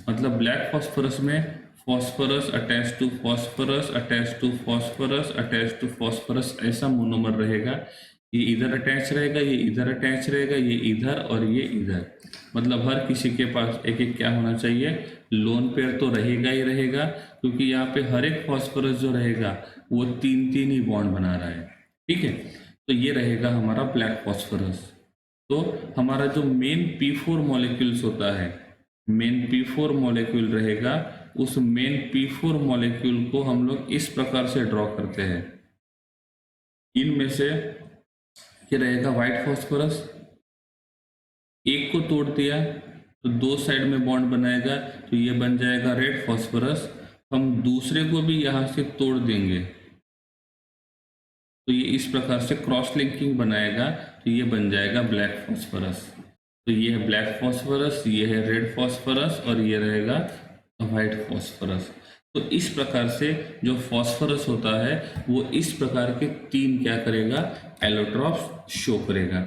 मतलब ब्लैक फॉस्फोरस में phosphorus attach to phosphorus attach to phosphorus attach to phosphorus, ऐसा मोनोमर रहेगा। ये इधर अटैच रहेगा, ये इधर अटैच रहेगा, ये इधर और ये इधर। मतलब हर किसी के पास एक एक क्या होना चाहिए, लोन पेयर तो रहेगा ही रहेगा, क्योंकि यहाँ पे हर एक फॉस्फोरस जो रहेगा वो तीन तीन ही बॉन्ड बना रहा है। ठीक है, तो ये रहेगा हमारा ब्लैक फॉस्फोरस। तो हमारा जो मेन P4 मॉलिक्यूल्स होता है, मेन P4 मॉलिक्यूल रहेगा, उस मेन P4 मॉलिक्यूल को हम लोग इस प्रकार से ड्रॉ करते हैं। इनमें से ये रहेगा व्हाइट फॉस्फोरस, एक को तोड़ दिया तो दो साइड में बॉन्ड बनाएगा, तो ये बन जाएगा रेड फॉस्फोरस। हम दूसरे को भी यहाँ से तोड़ देंगे तो ये इस प्रकार से क्रॉस लिंकिंग बनाएगा, तो ये बन जाएगा ब्लैक फॉस्फोरस। तो ये है ब्लैक फॉस्फोरस, ये है रेड फॉस्फोरस और ये रहेगा व्हाइट फॉस्फोरस। तो इस प्रकार से जो फॉस्फोरस होता है वो इस प्रकार के तीन क्या करेगा, एलोट्रॉप्स शो करेगा।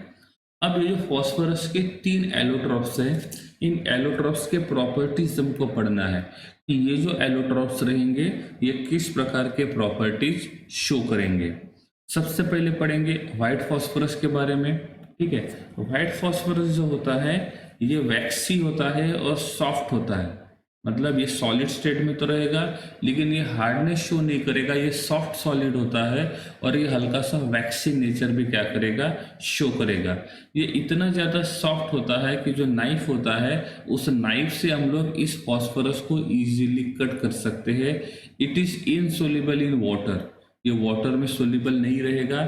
अब ये जो फॉस्फोरस के तीन एलोट्रॉप्स हैं, इन एलोट्रॉप्स के प्रॉपर्टीज हमको पढ़ना है कि ये जो एलोट्रॉप्स रहेंगे ये किस प्रकार के प्रॉपर्टीज शो करेंगे। सबसे पहले पढ़ेंगे व्हाइट फॉस्फोरस के बारे में। ठीक है, व्हाइट फॉस्फोरस जो होता है ये वैक्सी होता है और सॉफ्ट होता है। मतलब ये सॉलिड स्टेट में तो रहेगा लेकिन ये हार्डनेस शो नहीं करेगा, ये सॉफ्ट सॉलिड होता है और ये हल्का सा वैक्सी नेचर भी क्या करेगा, शो करेगा। ये इतना ज़्यादा सॉफ्ट होता है कि जो नाइफ होता है उस नाइफ से हम लोग इस फॉस्फोरस को इजीली कट कर सकते हैं। It is insoluble in water, ये वाटर में सोल्यूबल नहीं रहेगा।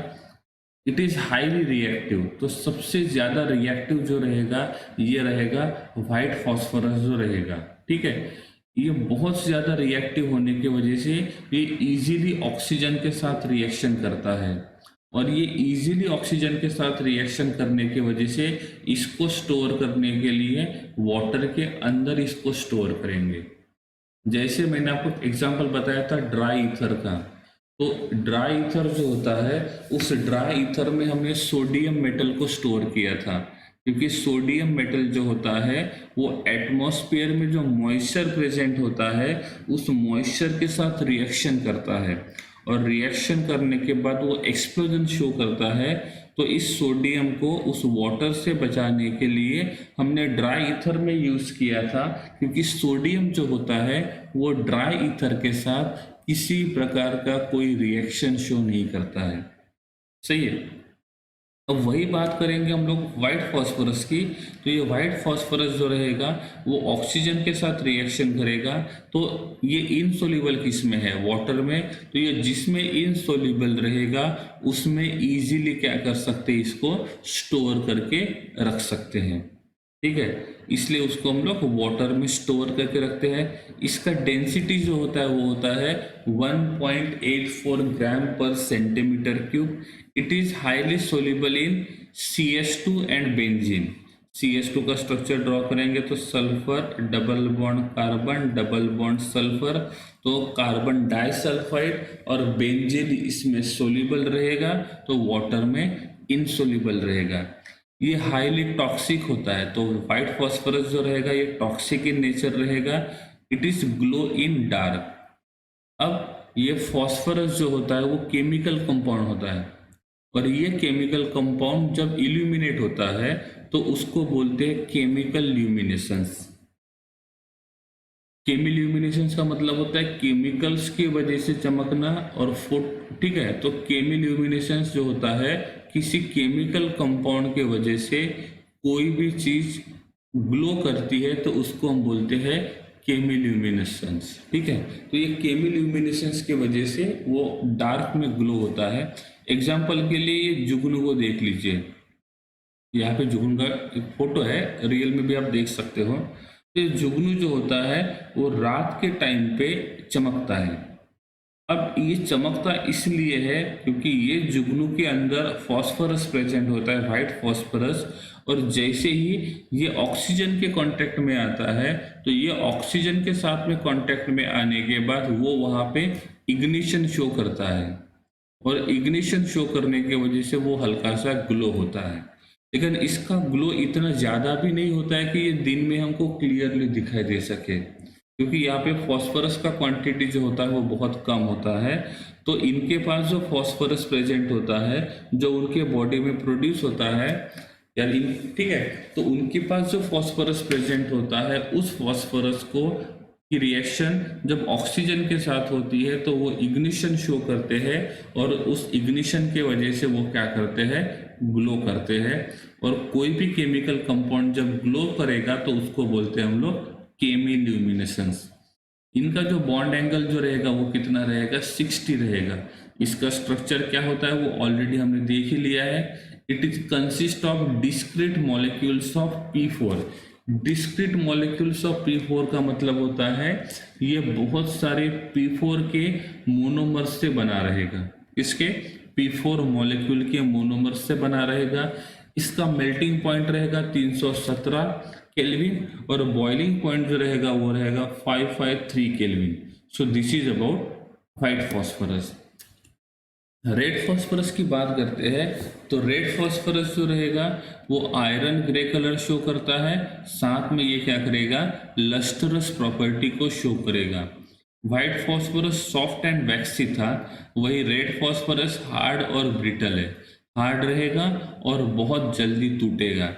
इट इज़ हाईली रिएक्टिव, तो सबसे ज़्यादा रिएक्टिव जो रहेगा ये रहेगा व्हाइट फॉस्फोरस जो रहेगा। ठीक है, ये बहुत ज़्यादा रिएक्टिव होने की वजह से ये इजीली ऑक्सीजन के साथ रिएक्शन करता है, और ये इजीली ऑक्सीजन के साथ रिएक्शन करने की वजह से इसको स्टोर करने के लिए वाटर के अंदर इसको स्टोर करेंगे। जैसे मैंने आपको एग्जांपल बताया था ड्राई ईथर का, तो ड्राई ईथर जो होता है उस ड्राई ईथर में हमने सोडियम मेटल को स्टोर किया था, क्योंकि सोडियम मेटल जो होता है वो एटमॉस्फेयर में जो मॉइस्चर प्रेजेंट होता है उस मॉइस्चर के साथ रिएक्शन करता है, और रिएक्शन करने के बाद वो एक्सप्लोजन शो करता है। तो इस सोडियम को उस वाटर से बचाने के लिए हमने ड्राई ईथर में यूज़ किया था, क्योंकि सोडियम जो होता है वो ड्राई ईथर के साथ किसी प्रकार का कोई रिएक्शन शो नहीं करता है। सही है। अब वही बात करेंगे हम लोग व्हाइट फॉस्फोरस की। तो ये व्हाइट फॉस्फोरस जो रहेगा वो ऑक्सीजन के साथ रिएक्शन करेगा, तो ये इनसोल्यूबल किस में है, वाटर में। तो ये जिसमें इनसोल्यूबल रहेगा उसमें इजीली क्या कर सकते हैं, इसको स्टोर करके रख सकते हैं। ठीक है, इसलिए उसको हम लोग वाटर में स्टोर करके रखते हैं। इसका डेंसिटी जो होता है वो होता है 1.84 ग्राम पर centimetre cube. It is highly soluble in CH2 and benzene. CH2 का स्ट्रक्चर ड्रॉ करेंगे तो sulphur double bond carbon double bond sulphur, तो कार्बन डाइसल्फाइड, और बेंजीन इसमें सोल्यूबल रहेगा तो वाटर में इनसोल्यूबल रहेगा। ये हाईली टॉक्सिक होता है, तो व्हाइट फॉस्फोरस जो रहेगा ये टॉक्सिक इन नेचर रहेगा। It is glow in dark. अब ये फॉस्फोरस जो होता है वो केमिकल कंपाउंड होता है, और ये केमिकल कंपाउंड जब इल्यूमिनेट होता है तो उसको बोलते हैं केमिकल ल्यूमिनेसेंस। केमिल्यूमिनेशंस का मतलब होता है केमिकल्स की वजह से चमकना और फुट। ठीक है, तो केमिल्यूमिनेशंस जो होता है किसी केमिकल कंपाउंड के वजह से कोई भी चीज ग्लो करती है तो उसको हम बोलते हैं केमिल्यूमिनेशंस। ठीक है, तो ये केमिल्यूमिनेशंस की वजह से वो डार्क में ग्लो होता है। एग्जाम्पल के लिए ये जुगनू को देख लीजिए, यहाँ पे जुगनू का एक फोटो है, रियल में भी आप देख सकते हो। तो जुगनू जो होता है वो रात के टाइम पे चमकता है। अब ये चमकता इसलिए है क्योंकि ये जुगनू के अंदर फॉस्फोरस प्रेजेंट होता है, व्हाइट फॉस्फोरस, और जैसे ही ये ऑक्सीजन के कांटेक्ट में आता है तो ये ऑक्सीजन के साथ में कांटेक्ट में आने के बाद वो वहाँ पे इग्निशन शो करता है, और इग्निशन शो करने की वजह से वो हल्का सा ग्लो होता है। लेकिन इसका ग्लो इतना ज़्यादा भी नहीं होता है कि ये दिन में हमको क्लियरली दिखाई दे सके, क्योंकि यहाँ पे फॉस्फोरस का क्वांटिटी जो होता है वो बहुत कम होता है। तो इनके पास जो फॉस्फोरस प्रेजेंट होता है, जो उनके बॉडी में प्रोड्यूस होता है, यानी ठीक है, तो उनके पास जो फॉस्फोरस प्रेजेंट होता है उस फॉस्फोरस को की रिएक्शन जब ऑक्सीजन के साथ होती है तो वो इग्निशन शो करते हैं, और उस इग्निशन के वजह से वो क्या करते हैं, ग्लो करते हैं। और कोई भी केमिकल कंपाउंड जब ग्लो करेगा तो उसको बोलते हैं हम लोग केमिल्यूमिनेसेंस। इनका जो बॉन्ड एंगल जो रहेगा वो कितना रहेगा, 60 रहेगा। इसका स्ट्रक्चर क्या होता है वो ऑलरेडी हमने देख ही लिया है। It is consist of discrete molecules of P4। Discrete molecules of P4 का मतलब होता है ये बहुत सारे P4 के मोनोमर्स से बना रहेगा। इसके P4 मॉलिक्यूल के मोनोमर्स से बना रहेगा। इसका मेल्टिंग पॉइंट रहेगा 317 केल्विन, और बॉइलिंग पॉइंट जो रहेगा वो रहेगा 553 kelvin. So this is about white phosphorus. Red phosphorus की बात करते हैं तो रेड फॉस्फोरस जो रहेगा वो आयरन ग्रे कलर शो करता है, साथ में ये क्या करेगा, लस्टरस प्रॉपर्टी को शो करेगा। व्हाइट फॉस्फोरस सॉफ्ट एंड वैक्सी था, वही रेड फॉस्फोरस हार्ड और ब्रिटल है, हार्ड रहेगा और बहुत जल्दी टूटेगा।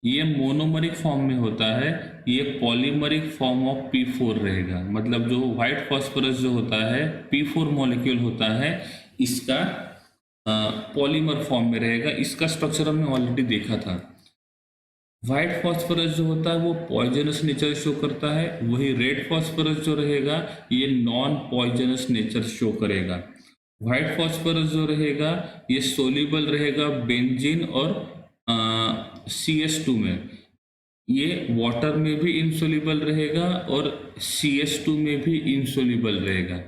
ये मोनोमरिक फॉर्म में होता है, ये पॉलीमरिक फॉर्म ऑफ P4 रहेगा। मतलब जो व्हाइट फॉस्फोरस जो होता है P4 मॉलिक्यूल होता है, इसका पॉलीमर फॉर्म में रहेगा। इसका स्ट्रक्चर हमने ऑलरेडी देखा था। व्हाइट फॉस्फोरस जो होता है वो पॉइजनस नेचर शो करता है, वही रेड फॉस्फोरस जो रहेगा ये नॉन पॉइजनस नेचर शो करेगा। व्हाइट फॉस्फोरस जो रहेगा ये सोल्यूबल रहेगा बेंजीन और CS2 में, ये वाटर में भी इंसोल्यूबल रहेगा और CS2 में भी इंसोल्यूबल रहेगा।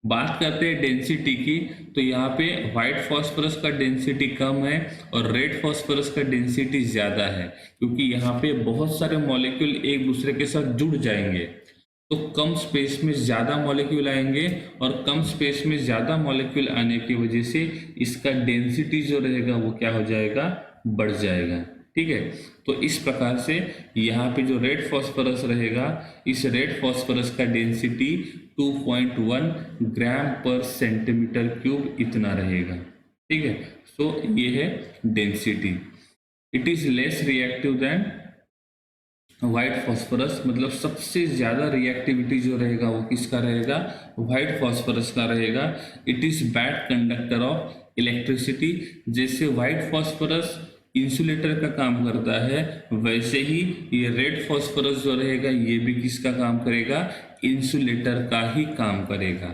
बात करते हैं डेंसिटी की, तो यहाँ पे व्हाइट फॉस्फोरस का डेंसिटी कम है और रेड फॉस्फोरस का डेंसिटी ज़्यादा है, क्योंकि यहाँ पे बहुत सारे मॉलिक्यूल एक दूसरे के साथ जुड़ जाएंगे, तो कम स्पेस में ज़्यादा मॉलिक्यूल आएंगे, और कम स्पेस में ज़्यादा मॉलिक्यूल आने की वजह से इसका डेंसिटी जो रहेगा वो क्या हो जाएगा, बढ़ जाएगा। ठीक है, तो इस प्रकार से यहाँ पे जो रेड फॉस्फोरस रहेगा, इस रेड फॉस्फोरस का डेंसिटी 2.1 ग्राम पर सेंटीमीटर क्यूब इतना रहेगा। ठीक है, सो ये है density. It is less reactive than white phosphorus, मतलब सबसे ज़्यादा रिएक्टिविटी जो रहेगा वो किसका रहेगा, व्हाइट फॉस्फोरस का रहेगा। It is bad conductor of electricity. जैसे व्हाइट फॉस्फोरस इंसुलेटर का काम करता है, वैसे ही ये रेड फॉस्फोरस जो रहेगा ये भी किसका काम करेगा, इंसुलेटर का ही काम करेगा।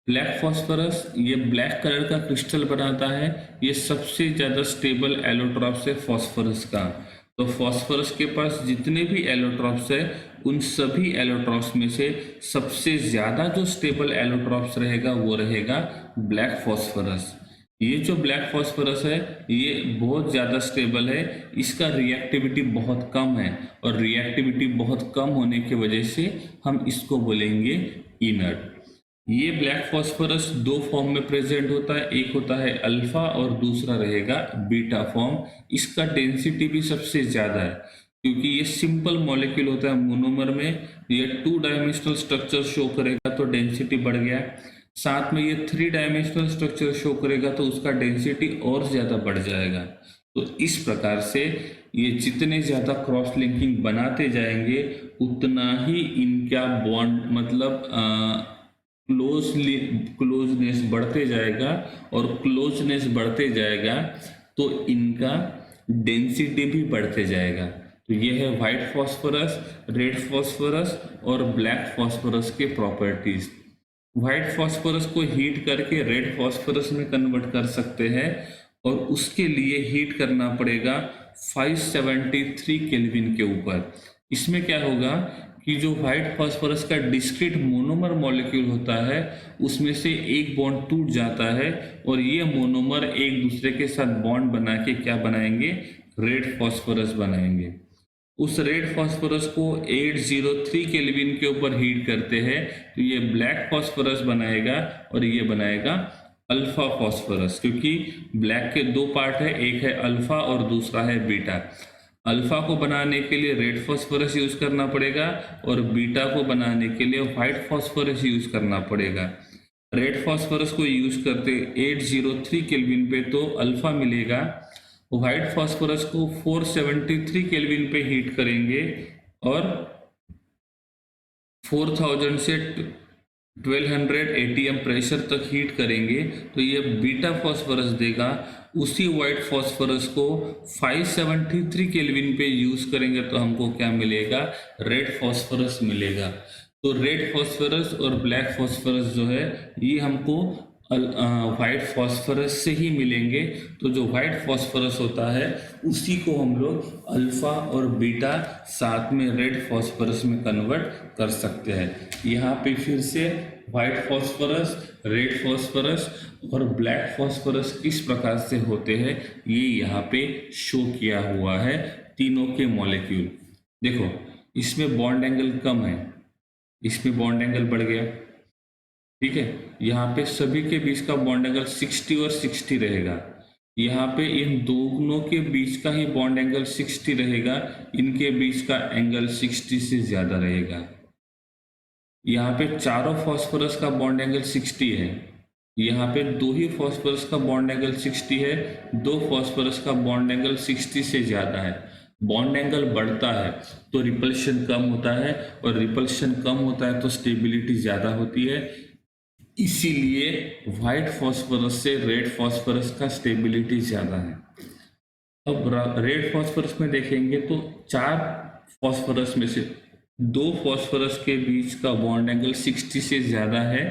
ब्लैक फॉस्फोरस ये ब्लैक कलर का क्रिस्टल बनाता है, ये सबसे ज़्यादा स्टेबल एलोट्रॉप्स है फॉस्फोरस का। तो फॉस्फोरस के पास जितने भी एलोट्रॉप्स है, उन सभी एलोट्रॉप्स में से सबसे ज़्यादा जो स्टेबल एलोट्रॉप्स रहेगा वो रहेगा ब्लैक फॉस्फोरस। ये जो ब्लैक फॉस्फोरस है ये बहुत ज़्यादा स्टेबल है, इसका रिएक्टिविटी बहुत कम है, और रिएक्टिविटी बहुत कम होने की वजह से हम इसको बोलेंगे इनर्ट। ये ब्लैक फॉस्फोरस दो फॉर्म में प्रेजेंट होता है, एक होता है अल्फा और दूसरा रहेगा बीटा फॉर्म। इसका डेंसिटी भी सबसे ज़्यादा है, क्योंकि ये सिंपल मॉलिक्यूल होता है मोनोमर में, ये 2 डायमेंशनल स्ट्रक्चर शो करेगा तो डेंसिटी बढ़ गया, साथ में ये 3 डायमेंशनल स्ट्रक्चर शो करेगा तो उसका डेंसिटी और ज़्यादा बढ़ जाएगा। तो इस प्रकार से ये जितने ज़्यादा क्रॉस लिंकिंग बनाते जाएंगे उतना ही इनका बॉन्ड मतलब क्लोजनेस बढ़ते जाएगा, और क्लोजनेस बढ़ते जाएगा तो इनका डेंसिटी भी बढ़ते जाएगा। तो ये है व्हाइट फॉस्फोरस, रेड फॉस्फोरस और ब्लैक फॉस्फोरस के प्रॉपर्टीज। व्हाइट फॉस्फोरस को हीट करके रेड फॉस्फोरस में कन्वर्ट कर सकते हैं, और उसके लिए हीट करना पड़ेगा 573 केल्विन के ऊपर। इसमें क्या होगा कि जो व्हाइट फॉस्फोरस का डिस्क्रीट मोनोमर मॉलिक्यूल होता है उसमें से एक बॉन्ड टूट जाता है और ये मोनोमर एक दूसरे के साथ बॉन्ड बना के क्या बनाएंगे, रेड फॉस्फोरस बनाएंगे। उस रेड फॉस्फोरस को 803 केल्विन के ऊपर हीट करते हैं तो ये ब्लैक फॉस्फोरस बनाएगा और ये बनाएगा अल्फा फॉस्फोरस, क्योंकि ब्लैक के दो पार्ट है, एक है अल्फा और दूसरा है बीटा। अल्फा को बनाने के लिए रेड फॉस्फोरस यूज करना पड़ेगा और बीटा को बनाने के लिए व्हाइट फॉस्फोरस यूज करना पड़ेगा। रेड फॉस्फोरस को यूज करते 803 केल्विन पे तो अल्फा मिलेगा, व्हाइट फॉस्फोरस को 473 केल्विन पे हीट करेंगे और 4000 से 1200 एटीएम प्रेशर तक हीट करेंगे तो ये बीटा फॉस्फोरस देगा। उसी व्हाइट फॉस्फोरस को 573 केल्विन पे यूज करेंगे तो हमको क्या मिलेगा, रेड फॉस्फोरस मिलेगा। तो रेड फॉस्फोरस और ब्लैक फॉस्फोरस जो है ये हमको व्हाइट फॉस्फोरस से ही मिलेंगे। तो जो व्हाइट फॉस्फोरस होता है उसी को हम लोग अल्फा और बीटा साथ में रेड फॉस्फोरस में कन्वर्ट कर सकते हैं। यहाँ पे फिर से व्हाइट फॉस्फोरस, रेड फॉस्फोरस और ब्लैक फॉस्फोरस किस प्रकार से होते हैं ये यहाँ पे शो किया हुआ है तीनों के मॉलिक्यूल। देखो इसमें बॉन्ड एंगल कम है, इसमें बॉन्ड एंगल बढ़ गया, ठीक है। यहाँ पे सभी के बीच का बॉन्ड एंगल 60 और 60 रहेगा। यहाँ पे इन दोनों के बीच का ही बॉन्ड एंगल 60 रहेगा, इनके बीच का एंगल 60 से ज्यादा रहेगा। यहाँ पे चारों फॉस्फोरस का बॉन्ड एंगल 60 है, यहाँ पे दो ही फॉस्फोरस का बॉन्ड एंगल 60 है, दो फॉस्फोरस का बॉन्ड एंगल 60 से ज्यादा है। बॉन्ड एंगल बढ़ता है तो रिपल्शन कम होता है और रिपल्शन कम होता है तो स्टेबिलिटी ज्यादा होती है। इसीलिए व्हाइट फॉस्फोरस से रेड फॉस्फोरस का स्टेबिलिटी ज्यादा है। अब रेड फॉस्फोरस में देखेंगे तो चार फॉस्फोरस में से दो फॉस्फोरस के बीच का बॉन्ड एंगल 60 से ज्यादा है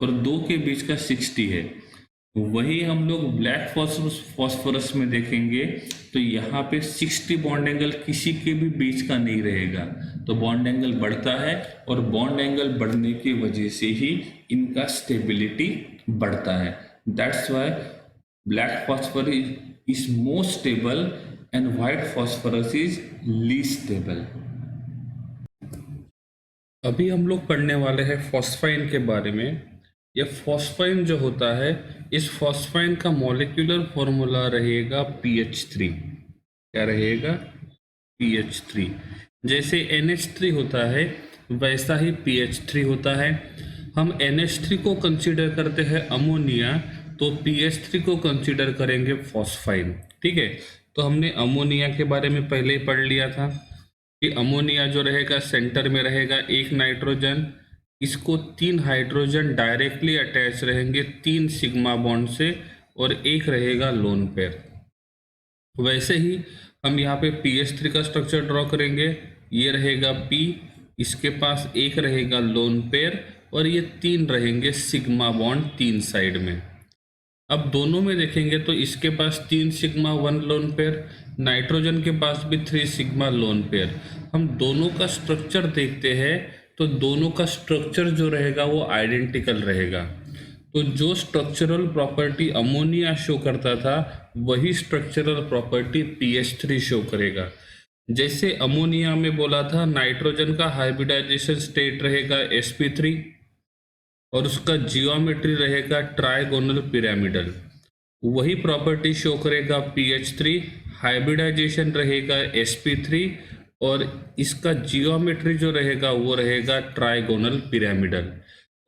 और दो के बीच का 60 है। वही हम लोग ब्लैक फॉस्फोरस में देखेंगे तो यहाँ पे 60 बॉन्ड एंगल किसी के भी बीच का नहीं रहेगा, तो बॉन्ड एंगल बढ़ता है और बॉन्ड एंगल बढ़ने की वजह से ही इनका स्टेबिलिटी बढ़ता है। That's why black phosphorus is more stable and white phosphorus is least stable. अभी हम लोग पढ़ने वाले हैं फॉस्फाइन के बारे में। ये फॉस्फाइन जो होता है, इस फॉस्फाइन का मॉलिक्यूलर फॉर्मूला रहेगा PH3। क्या रहेगा? PH3। जैसे NH3 होता है वैसा ही PH3 होता है। हम NH3 को कंसीडर करते हैं अमोनिया, तो PH3 को कंसीडर करेंगे फॉस्फाइन। ठीक है, तो हमने अमोनिया के बारे में पहले ही पढ़ लिया था कि अमोनिया जो रहेगा सेंटर में रहेगा एक नाइट्रोजन, इसको 3 हाइड्रोजन डायरेक्टली अटैच रहेंगे 3 सिग्मा बॉन्ड से और एक रहेगा लोन पेयर। वैसे ही हम यहाँ पे PH3 का स्ट्रक्चर ड्रॉ करेंगे। ये रहेगा P, इसके पास एक रहेगा लोन पेयर और ये 3 रहेंगे सिग्मा बॉन्ड 3 साइड में। अब दोनों में देखेंगे तो इसके पास 3 सिग्मा 1 लोन पेयर, नाइट्रोजन के पास भी 3 सिग्मा लोन पेयर। हम दोनों का स्ट्रक्चर देखते हैं तो दोनों का स्ट्रक्चर जो रहेगा वो आइडेंटिकल रहेगा। तो जो स्ट्रक्चरल प्रॉपर्टी अमोनिया शो करता था वही स्ट्रक्चरल प्रॉपर्टी PH3 शो करेगा। जैसे अमोनिया में बोला था नाइट्रोजन का हाइब्रिडाइजेशन स्टेट रहेगा sp3 और उसका जियोमेट्री रहेगा ट्राइगोनल पिरामिडल, वही प्रॉपर्टी शो करेगा PH3। हाइब्रिडाइजेशन रहेगा sp3 और इसका जियोमेट्री जो रहेगा वो रहेगा ट्राइगोनल पिरामिडल।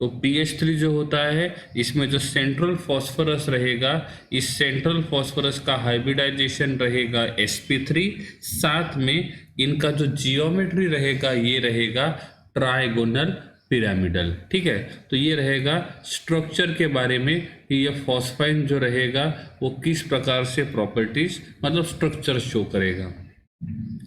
तो PH3 जो होता है इसमें जो सेंट्रल फॉस्फोरस रहेगा, इस सेंट्रल फॉस्फोरस का हाइब्रिडाइजेशन रहेगा sp3, साथ में इनका जो जियोमेट्री रहेगा ये रहेगा ट्राइगोनल पिरामिडल। ठीक है, तो ये रहेगा स्ट्रक्चर के बारे में कि ये फॉस्फाइन जो रहेगा वो किस प्रकार से प्रॉपर्टीज मतलब स्ट्रक्चर शो करेगा।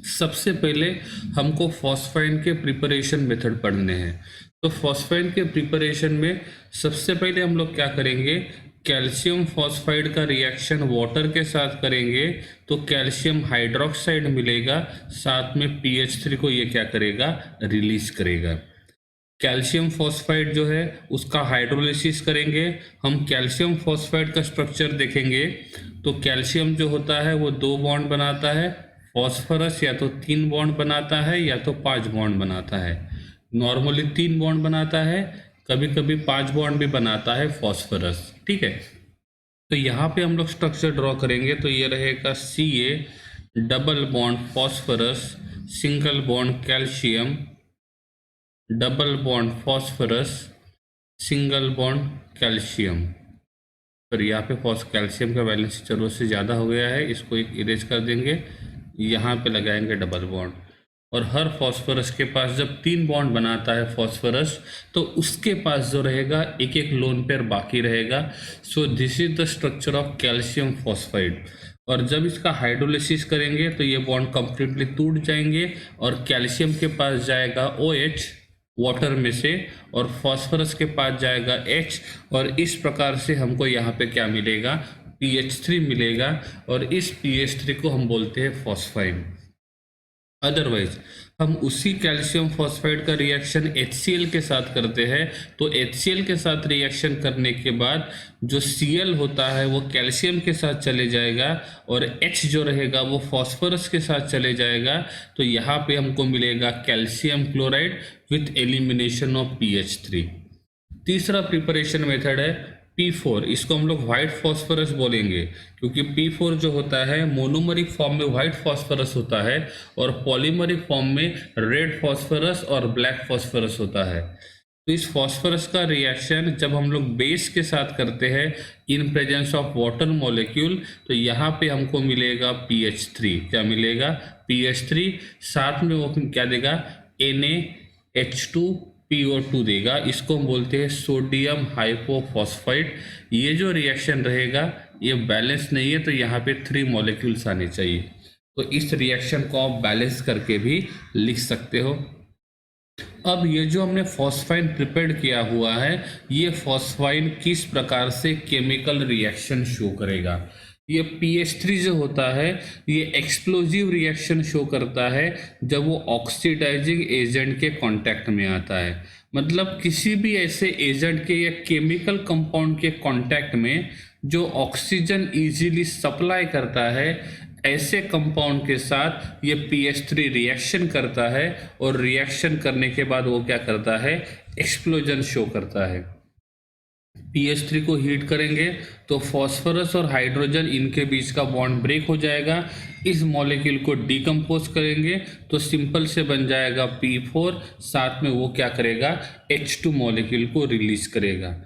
सबसे पहले हमको फॉस्फाइन के प्रिपरेशन मेथड पढ़ने हैं। तो फॉस्फाइन के प्रिपरेशन में सबसे पहले हम लोग क्या करेंगे कैल्शियम फॉस्फाइड का रिएक्शन वाटर के साथ करेंगे तो कैल्शियम हाइड्रोक्साइड मिलेगा, साथ में PH3 को ये क्या करेगा, रिलीज करेगा। कैल्शियम फॉस्फाइड जो है उसका हाइड्रोलिसिस करेंगे हम। कैल्शियम फॉस्फाइड का स्ट्रक्चर देखेंगे तो कैल्शियम जो होता है वो 2 बॉन्ड बनाता है, फॉस्फोरस या तो 3 बॉन्ड बनाता है या तो 5 बॉन्ड बनाता है। नॉर्मली 3 बॉन्ड बनाता है, कभी कभी 5 बॉन्ड भी बनाता है फॉस्फोरस, ठीक है। तो यहाँ पे हम लोग स्ट्रक्चर ड्रॉ करेंगे तो ये रहेगा Ca double bond phosphorus, single bond calcium, double bond phosphorus, single bond calcium. पर यहाँ पे कैल्शियम का वैलेंसी जरूरत से ज़्यादा हो गया है, इसको एक इरेज कर देंगे, यहाँ पे लगाएंगे डबल बॉन्ड। और हर फॉस्फोरस के पास जब 3 बॉन्ड बनाता है फॉस्फोरस तो उसके पास जो रहेगा एक एक लोन पेयर बाकी रहेगा। सो this is the structure of calcium phosphide. और जब इसका हाइड्रोलिसिस करेंगे तो ये बॉन्ड कंप्लीटली टूट जाएंगे और कैल्शियम के पास जाएगा OH वाटर में से और फॉस्फोरस के पास जाएगा H, और इस प्रकार से हमको यहाँ पे क्या मिलेगा, PH3 मिलेगा, और इस PH3 को हम बोलते हैं फॉस्फाइड। अदरवाइज हम उसी कैल्शियम फॉस्फाइड का रिएक्शन HCl के साथ करते हैं तो HCl के साथ रिएक्शन करने के बाद जो Cl होता है वो कैल्शियम के साथ चले जाएगा और H जो रहेगा वो फॉस्फोरस के साथ चले जाएगा। तो यहाँ पे हमको मिलेगा calcium chloride with elimination of PH3। तीसरा प्रिपरेशन मेथड है P4, इसको हम लोग व्हाइट फॉस्फोरस बोलेंगे क्योंकि P4 जो होता है मोनोमरिक फॉर्म में व्हाइट फॉस्फोरस होता है और पॉलीमरिक फॉर्म में रेड फॉस्फोरस और ब्लैक फॉस्फोरस होता है। तो इस फॉस्फोरस का रिएक्शन जब हम लोग बेस के साथ करते हैं in presence of water molecule तो यहाँ पे हमको मिलेगा PH3। क्या मिलेगा, PH3, साथ में वो क्या देगा, NaH2PO2 देगा। इसको हम बोलते हैं सोडियम हाइपोफॉस्फाइड। ये जो रिएक्शन रहेगा ये बैलेंस नहीं है तो यहाँ पे 3 मॉलिक्यूल्स आने चाहिए। तो इस रिएक्शन को आप बैलेंस करके भी लिख सकते हो। अब ये जो हमने फॉस्फाइन प्रिपेयर किया हुआ है ये फॉस्फाइन किस प्रकार से केमिकल रिएक्शन शो करेगा। ये PH3 जो होता है ये एक्सप्लोजिव रिएक्शन शो करता है जब वो ऑक्सीडाइजिंग एजेंट के कांटेक्ट में आता है। मतलब किसी भी ऐसे एजेंट के या केमिकल कंपाउंड के कांटेक्ट में जो ऑक्सीजन इजीली सप्लाई करता है ऐसे कंपाउंड के साथ ये PH3 रिएक्शन करता है और रिएक्शन करने के बाद वो क्या करता है, एक्सप्लोजन शो करता है। PH3 को हीट करेंगे तो फॉस्फोरस और हाइड्रोजन इनके बीच का बॉन्ड ब्रेक हो जाएगा। इस मॉलिक्यूल को डिकम्पोज करेंगे तो सिंपल से बन जाएगा P4, साथ में वो क्या करेगा, H2 मॉलिक्यूल को रिलीज करेगा।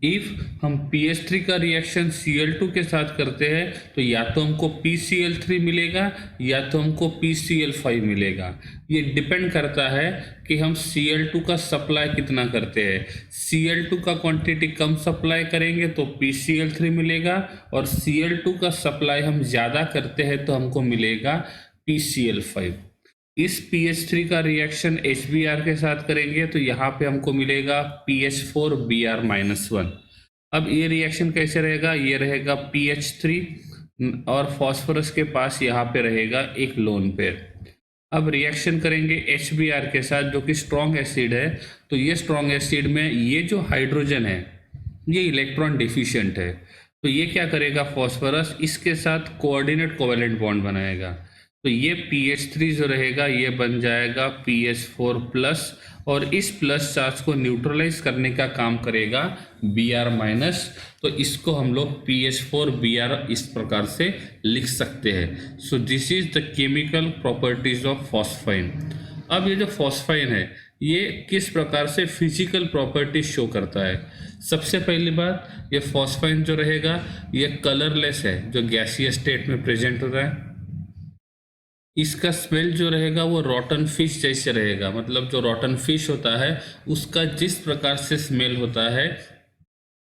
इफ हम PH3 का रिएक्शन Cl2 के साथ करते हैं तो या तो हमको PCl3 मिलेगा या तो हमको PCl5 मिलेगा। ये डिपेंड करता है कि हम Cl2 का सप्लाई कितना करते हैं। Cl2 का क्वांटिटी कम सप्लाई करेंगे तो PCl3 मिलेगा और Cl2 का सप्लाई हम ज़्यादा करते हैं तो हमको मिलेगा PCl5। इस PH3 का रिएक्शन HBr के साथ करेंगे तो यहाँ पे हमको मिलेगा PH4Br-1। अब ये रिएक्शन कैसे रहेगा, ये रहेगा PH3 और फॉस्फोरस के पास यहाँ पे रहेगा एक लोन पेयर। अब रिएक्शन करेंगे HBr के साथ जो कि स्ट्रॉन्ग एसिड है। तो ये स्ट्रॉन्ग एसिड में ये जो हाइड्रोजन है ये इलेक्ट्रॉन डिफिशिएंट है तो ये क्या करेगा, फॉस्फोरस इसके साथ कोऑर्डिनेट कोवेलेंट बॉन्ड बनाएगा। तो ये PH3 जो रहेगा ये बन जाएगा PH4+ और इस प्लस चार्ज को न्यूट्रलाइज करने का काम करेगा Br-। तो इसको हम लोग PH4Br इस प्रकार से लिख सकते हैं। So this is the chemical properties of phosphine. अब ये जो फॉस्फाइन है ये किस प्रकार से फिजिकल प्रॉपर्टीज शो करता है। सबसे पहली बात, ये फॉस्फाइन जो रहेगा ये कलरलेस है, जो गैसीय स्टेट में प्रेजेंट होता है। इसका स्मेल जो रहेगा वो रॉटन फिश जैसे रहेगा, मतलब जो रॉटन फिश होता है उसका जिस प्रकार से स्मेल होता है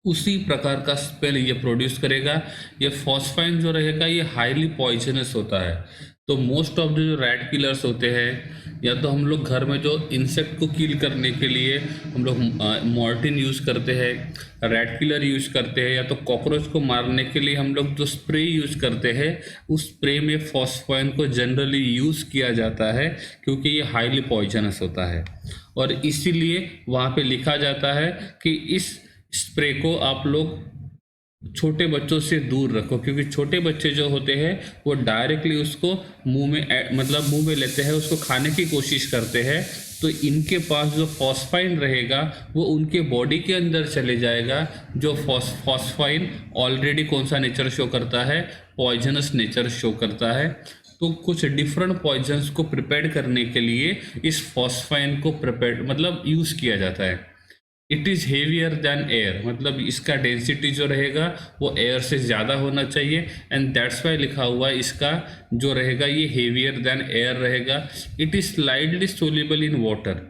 उसी प्रकार का स्मेल ये प्रोड्यूस करेगा। ये फॉस्फाइन जो रहेगा ये हाईली पॉइजनस होता है। तो मोस्ट ऑफ जो रैट किलर्स होते हैं, या तो हम लोग घर में जो इंसेक्ट को किल करने के लिए हम लोग मॉर्टिन यूज़ करते हैं, रैट किलर यूज़ करते हैं, या तो कॉकरोच को मारने के लिए हम लोग जो स्प्रे यूज़ करते हैं, उस स्प्रे में फॉस्फोइन को जनरली यूज़ किया जाता है क्योंकि ये हाईली पॉइजनस होता है। और इसीलिए वहाँ पे लिखा जाता है कि इस स्प्रे को आप लोग छोटे बच्चों से दूर रखो, क्योंकि छोटे बच्चे जो होते हैं वो डायरेक्टली उसको मुंह में मतलब मुंह में लेते हैं, उसको खाने की कोशिश करते हैं। तो इनके पास जो फॉस्फाइन रहेगा वो उनके बॉडी के अंदर चले जाएगा, जो फॉस्फाइन ऑलरेडी कौन सा नेचर शो करता है, पॉइजनस नेचर शो करता है। तो कुछ डिफरेंट पॉइजन्स को प्रिपेयर करने के लिए इस फॉस्फाइन को प्रिपेयर मतलब यूज़ किया जाता है। It is heavier than air, मतलब इसका डेंसिटी जो रहेगा वो एयर से ज़्यादा होना चाहिए, एंड दैट्स वाई लिखा हुआ है इसका जो रहेगा ये हेवियर दैन एयर रहेगा। It is slightly soluble in water,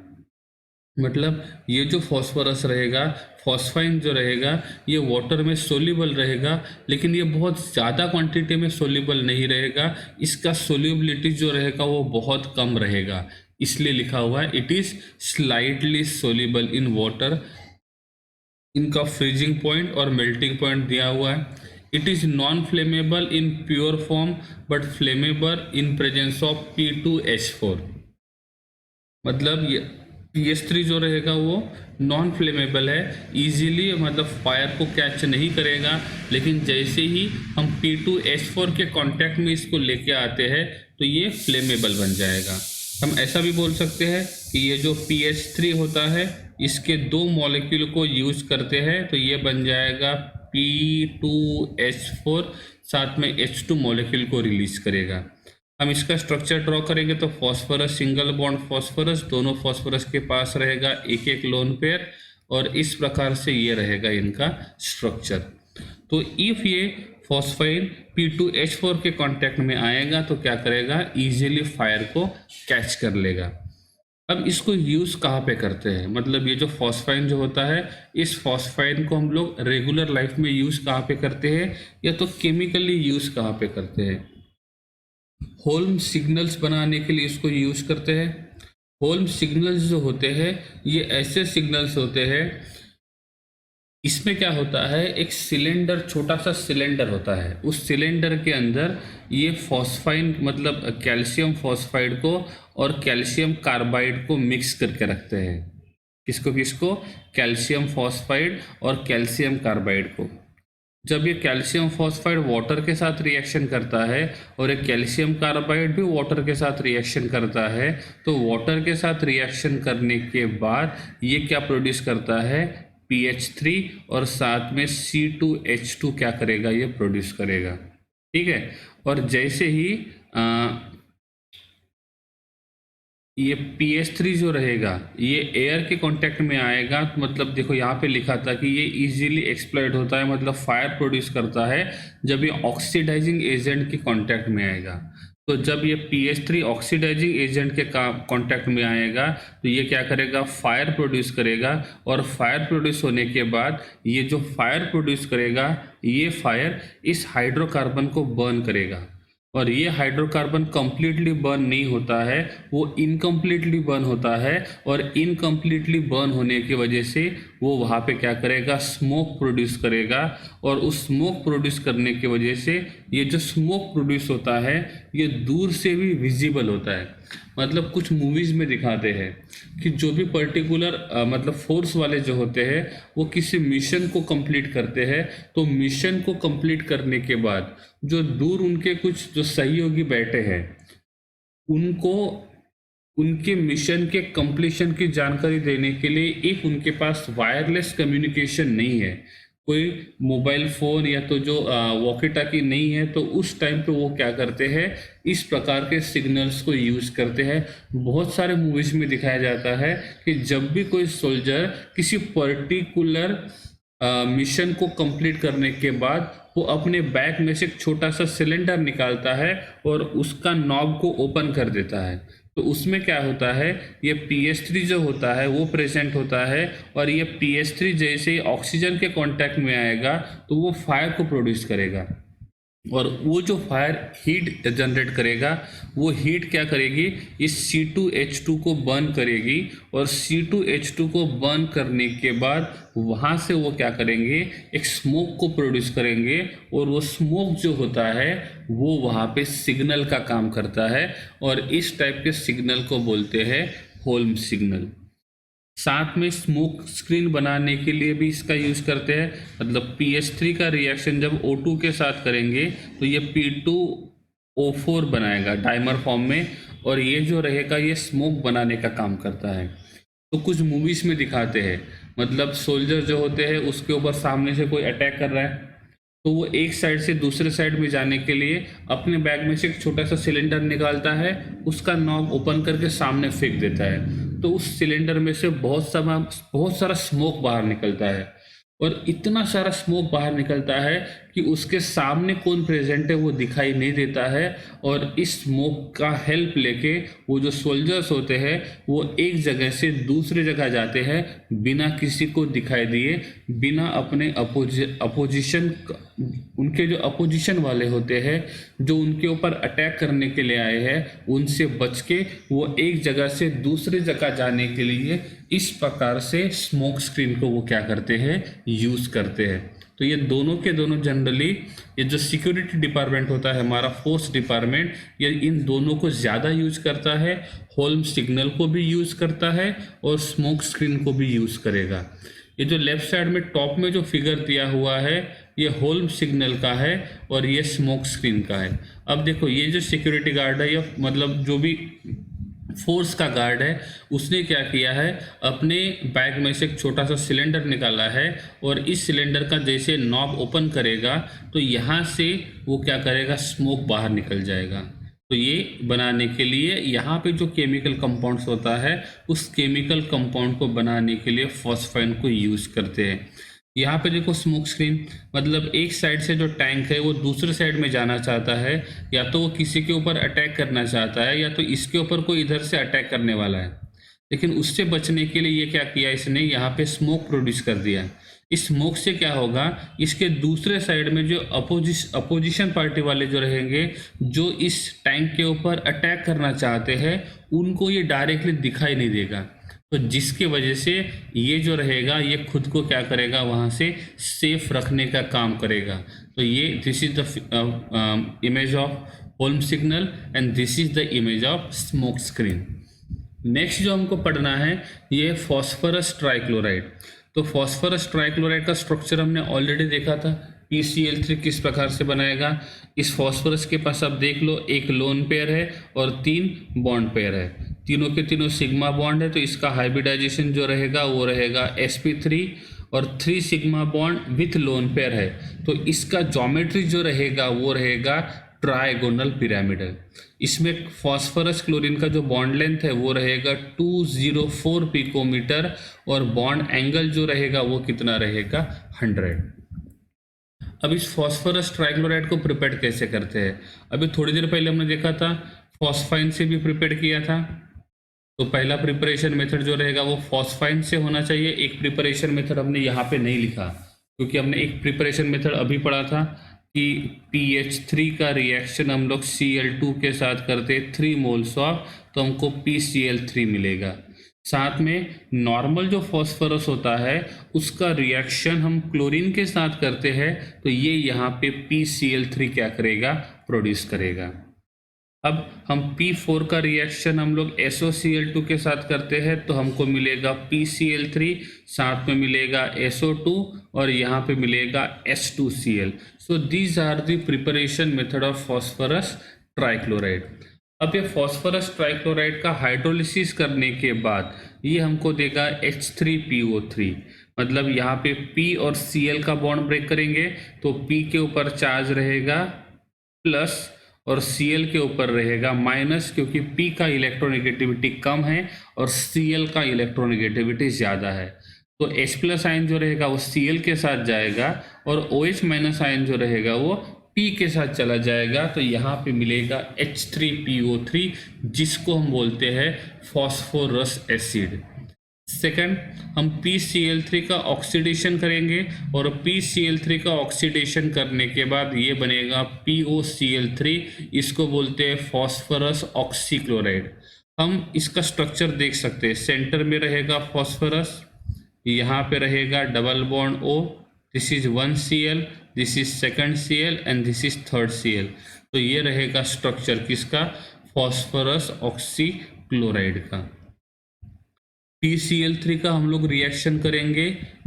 मतलब ये जो फॉस्फोरस रहेगा, फॉस्फाइन जो रहेगा, ये वाटर में सोल्यूबल रहेगा, लेकिन ये बहुत ज़्यादा क्वांटिटी में सोल्यूबल नहीं रहेगा। इसका सोल्यूबिलिटी जो रहेगा वो बहुत कम रहेगा, इसलिए लिखा हुआ है it is slightly soluble in water. इनका फ्रीजिंग पॉइंट और मेल्टिंग पॉइंट दिया हुआ है। It is non flammable in pure form but flammable in presence of P2H4, मतलब ये PS3 जो रहेगा वो नॉन फ्लेमेबल है, इजीली मतलब फायर को कैच नहीं करेगा, लेकिन जैसे ही हम P2H4 के कांटेक्ट में इसको लेके आते हैं तो ये फ्लेमेबल बन जाएगा। हम ऐसा भी बोल सकते हैं कि ये जो PH3 होता है इसके दो मॉलिक्यूल को यूज करते हैं तो ये बन जाएगा P2H4, साथ में H2 मॉलिक्यूल को रिलीज करेगा। हम इसका स्ट्रक्चर ड्रॉ करेंगे तो फॉस्फोरस सिंगल बॉन्ड फॉस्फोरस, दोनों फॉस्फोरस के पास रहेगा एक एक लोन पेयर, और इस प्रकार से ये रहेगा इनका स्ट्रक्चर। तो इफ ये फॉस्फाइन P2H4 के कांटेक्ट में आएगा तो क्या करेगा, इजीली फायर को कैच कर लेगा। अब इसको यूज़ कहाँ पे करते हैं, मतलब ये जो फॉस्फाइन जो होता है, इस फॉस्फाइन को हम लोग रेगुलर लाइफ में यूज़ कहाँ पे करते हैं, या तो केमिकली यूज़ कहाँ पे करते हैं। होल्म सिग्नल्स बनाने के लिए इसको यूज़ करते हैं। होल्म सिग्नल्स जो होते हैं ये ऐसे सिग्नल्स होते हैं, इसमें क्या होता है, एक सिलेंडर, छोटा सा सिलेंडर होता है, उस सिलेंडर के अंदर ये फॉस्फाइन मतलब कैल्शियम फॉस्फाइड को और कैल्शियम कार्बाइड को मिक्स करके रखते हैं। किसको किसको, कैल्शियम फॉस्फाइड और कैल्शियम कार्बाइड को। जब ये कैल्शियम फॉस्फाइड वाटर के साथ रिएक्शन करता है और एक कैल्शियम कार्बाइड भी वाटर के साथ रिएक्शन करता है, तो वाटर के साथ रिएक्शन करने के बाद ये क्या प्रोड्यूस करता है, PH3, और साथ में C2H2 क्या करेगा, ये प्रोड्यूस करेगा। ठीक है, और जैसे ही ये PS3 जो रहेगा ये एयर के कांटेक्ट में आएगा, तो मतलब देखो यहाँ पे लिखा था कि ये इजीली एक्सप्लॉइट होता है, मतलब फायर प्रोड्यूस करता है जब ये ऑक्सीडाइजिंग एजेंट के कांटेक्ट में आएगा। तो जब ये PS3 ऑक्सीडाइजिंग एजेंट के कांटेक्ट में आएगा तो ये क्या करेगा, फायर प्रोड्यूस करेगा, और फायर प्रोड्यूस होने के बाद ये जो फायर प्रोड्यूस करेगा ये फायर इस हाइड्रोकार्बन को बर्न करेगा, और ये हाइड्रोकार्बन कंप्लीटली बर्न नहीं होता है, वो इनकम्प्लीटली बर्न होता है, और इनकम्प्लीटली बर्न होने की वजह से वो वहाँ पे क्या करेगा, स्मोक प्रोड्यूस करेगा, और उस स्मोक प्रोड्यूस करने की वजह से ये जो स्मोक प्रोड्यूस होता है ये दूर से भी विजिबल होता है। मतलब कुछ मूवीज़ में दिखाते हैं कि जो भी पर्टिकुलर मतलब फोर्स वाले जो होते हैं वो किसी मिशन को कंप्लीट करते हैं, तो मिशन को कंप्लीट करने के बाद जो दूर उनके कुछ जो सहयोगी बैठे हैं उनको उनके मिशन के कंप्लीशन की जानकारी देने के लिए, एक उनके पास वायरलेस कम्युनिकेशन नहीं है, कोई मोबाइल फ़ोन या तो जो वॉकी टॉकी नहीं है, तो उस टाइम पे वो क्या करते हैं, इस प्रकार के सिग्नल्स को यूज़ करते हैं। बहुत सारे मूवीज़ में दिखाया जाता है कि जब भी कोई सोल्जर किसी पर्टिकुलर मिशन को कंप्लीट करने के बाद वो अपने बैग में से एक छोटा सा सिलेंडर निकालता है और उसका नॉब को ओपन कर देता है, तो उसमें क्या होता है, ये PS3 जो होता है वो प्रेजेंट होता है, और ये PS3 जैसे ही ऑक्सीजन के कांटेक्ट में आएगा तो वो फायर को प्रोड्यूस करेगा। और वो जो फायर हीट जनरेट करेगा, वो हीट क्या करेगी, इस C2H2 को बर्न करेगी, और C2H2 को बर्न करने के बाद वहाँ से वो क्या करेंगे, एक स्मोक को प्रोड्यूस करेंगे, और वो स्मोक जो होता है वो वहाँ पे सिग्नल का काम करता है, और इस टाइप के सिग्नल को बोलते हैं होल्म सिग्नल। साथ में स्मोक स्क्रीन बनाने के लिए भी इसका यूज करते हैं, मतलब PH3 का रिएक्शन जब O2 के साथ करेंगे तो ये P2O4 बनाएगा डाइमर फॉर्म में, और ये जो रहेगा ये स्मोक बनाने का काम करता है। तो कुछ मूवीज में दिखाते हैं, मतलब सोल्जर जो होते हैं उसके ऊपर सामने से कोई अटैक कर रहा है, तो वो एक साइड से दूसरे साइड में जाने के लिए अपने बैग में से एक छोटा सा सिलेंडर निकालता है, उसका नॉब ओपन करके सामने फेंक देता है, तो उस सिलेंडर में से बहुत सारा स्मोक बाहर निकलता है, और इतना सारा स्मोक बाहर निकलता है कि उसके सामने कौन प्रेजेंट है वो दिखाई नहीं देता है, और इस स्मोक का हेल्प लेके वो जो सोल्जर्स होते हैं वो एक जगह से दूसरे जगह जाते हैं बिना किसी को दिखाई दिए, बिना अपने अपोजिशन, उनके जो अपोजिशन वाले होते हैं जो उनके ऊपर अटैक करने के लिए आए हैं उनसे बच के वो एक जगह से दूसरे जगह जाने के लिए इस प्रकार से स्मोक स्क्रीन को वो क्या करते हैं, यूज करते हैं। तो ये दोनों के दोनों जनरली, ये जो सिक्योरिटी डिपार्टमेंट होता है हमारा, फोर्स डिपार्टमेंट, ये इन दोनों को ज़्यादा यूज करता है, होल्म सिग्नल को भी यूज करता है और स्मोक स्क्रीन को भी यूज करेगा। ये जो लेफ्ट साइड में टॉप में जो फिगर दिया हुआ है ये होल्म सिग्नल का है और ये स्मोक स्क्रीन का है। अब देखो ये जो सिक्योरिटी गार्ड है, ये मतलब जो भी फोर्स का गार्ड है उसने क्या किया है, अपने बैग में से एक छोटा सा सिलेंडर निकाला है, और इस सिलेंडर का जैसे नॉब ओपन करेगा तो यहाँ से वो क्या करेगा, स्मोक बाहर निकल जाएगा। तो ये बनाने के लिए यहाँ पे जो केमिकल कंपाउंड्स होता है उस केमिकल कंपाउंड को बनाने के लिए फॉस्फाइन को यूज़ करते हैं। यहाँ पे देखो स्मोक स्क्रीन, मतलब एक साइड से जो टैंक है वो दूसरे साइड में जाना चाहता है, या तो वो किसी के ऊपर अटैक करना चाहता है या तो इसके ऊपर कोई इधर से अटैक करने वाला है, लेकिन उससे बचने के लिए ये क्या किया, इसने यहाँ पे स्मोक प्रोड्यूस कर दिया। इस स्मोक से क्या होगा, इसके दूसरे साइड में जो अपोजिशन पार्टी वाले जो रहेंगे, जो इस टैंक के ऊपर अटैक करना चाहते हैं, उनको ये डायरेक्टली दिखाई नहीं देगा, तो जिसके वजह से ये जो रहेगा ये खुद को क्या करेगा, वहाँ से सेफ रखने का काम करेगा। तो ये this is the image of haulm signal and this is the image of smoke screen. Next जो हमको पढ़ना है ये फॉस्फोरस ट्राइक्लोराइड। तो फॉस्फोरस ट्राइक्लोराइड का स्ट्रक्चर हमने ऑलरेडी देखा था, PCl3 किस प्रकार से बनाएगा। इस फॉस्फोरस के पास आप देख लो एक लोन पेयर है और 3 बॉन्ड पेयर है, तीनों के तीनों सिग्मा बॉन्ड है, तो इसका हाइब्रिडाइजेशन जो रहेगा वो रहेगा sp3, और 3 sigma bond with lone pair है, तो इसका ज्योमेट्री जो रहेगा वो रहेगा ट्राइगोनल पिरामिडल। इसमें फॉस्फोरस क्लोरीन का जो बॉन्ड लेंथ है वो रहेगा 204 पिकोमीटर, और बॉन्ड एंगल जो रहेगा वो कितना रहेगा, 100। अब इस फॉस्फोरस ट्राइक्लोराइड को प्रिपेयर कैसे करते हैं, अभी थोड़ी देर पहले हमने देखा था फॉस्फाइन से भी प्रिपेयर किया था। तो पहला प्रिपरेशन मेथड जो रहेगा वो फॉस्फाइन से होना चाहिए। एक प्रिपरेशन मेथड हमने यहाँ पे नहीं लिखा क्योंकि हमने एक प्रिपरेशन मेथड अभी पढ़ा था कि PH3 का रिएक्शन हम लोग Cl2 के साथ करते 3 मोल्स ऑफ, तो हमको PCl3 मिलेगा। साथ में नॉर्मल जो फॉस्फोरस होता है उसका रिएक्शन हम क्लोरीन के साथ करते हैं, तो ये यहाँ पे PCl3 क्या करेगा, प्रोड्यूस करेगा। अब हम P4 का रिएक्शन हम लोग SOCl2 के साथ करते हैं, तो हमको मिलेगा PCl3, साथ में मिलेगा SO2 और यहाँ पे मिलेगा H2Cl। So these are the preparation method of phosphorus trichloride. अब ये फॉस्फोरस ट्राइक्लोराइड का हाइड्रोलिसिस करने के बाद ये हमको देगा H3PO3, मतलब यहाँ पे P और Cl का बॉन्ड ब्रेक करेंगे तो P के ऊपर चार्ज रहेगा प्लस और Cl के ऊपर रहेगा माइनस, क्योंकि P का इलेक्ट्रोनेगेटिविटी कम है और Cl का इलेक्ट्रोनेगेटिविटी ज़्यादा है। तो H+ आयन जो रहेगा वो Cl के साथ जाएगा और OH- आयन जो रहेगा वो P के साथ चला जाएगा, तो यहाँ पे मिलेगा H3PO3 जिसको हम बोलते हैं फॉस्फोरस एसिड। सेकंड, हम PCl3 का ऑक्सीडेशन करेंगे और PCl3 का ऑक्सीडेशन करने के बाद ये बनेगा POCl3, इसको बोलते हैं फॉस्फोरस ऑक्सीक्लोराइड। हम इसका स्ट्रक्चर देख सकते हैं, सेंटर में रहेगा फॉस्फोरस, यहाँ पे रहेगा double bond O, this is 1Cl, this is second Cl and this is third Cl। तो ये रहेगा स्ट्रक्चर किसका, फॉस्फोरस ऑक्सीक्लोराइड का। PCl3 का हम लोग रिएक्शन करेंगे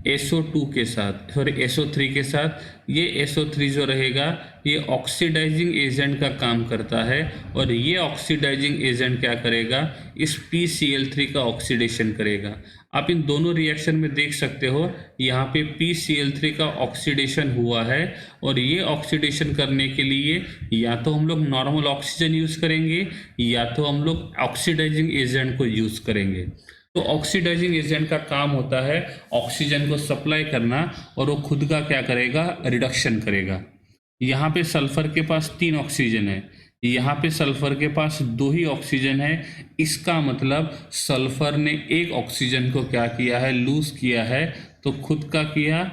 SO2 के साथ, सॉरी SO3 के साथ। ये SO3 जो रहेगा ये ऑक्सीडाइजिंग एजेंट का काम करता है और ये ऑक्सीडाइजिंग एजेंट क्या करेगा, इस PCl3 का ऑक्सीडेशन करेगा। आप इन दोनों रिएक्शन में देख सकते हो, यहाँ पे PCl3 का ऑक्सीडेशन हुआ है और ये ऑक्सीडेशन करने के लिए या तो हम लोग नॉर्मल ऑक्सीजन यूज़ करेंगे या तो हम लोग ऑक्सीडाइजिंग एजेंट को यूज़ करेंगे। तो ऑक्सीडाइजिंग एजेंट का काम होता है ऑक्सीजन को सप्लाई करना और वो खुद का क्या करेगा, रिडक्शन करेगा। यहाँ पे सल्फर के पास 3 ऑक्सीजन है, यहाँ पे सल्फर के पास 2 ही ऑक्सीजन है। इसका मतलब सल्फर ने एक ऑक्सीजन को क्या किया है, लूज किया है, तो खुद का किया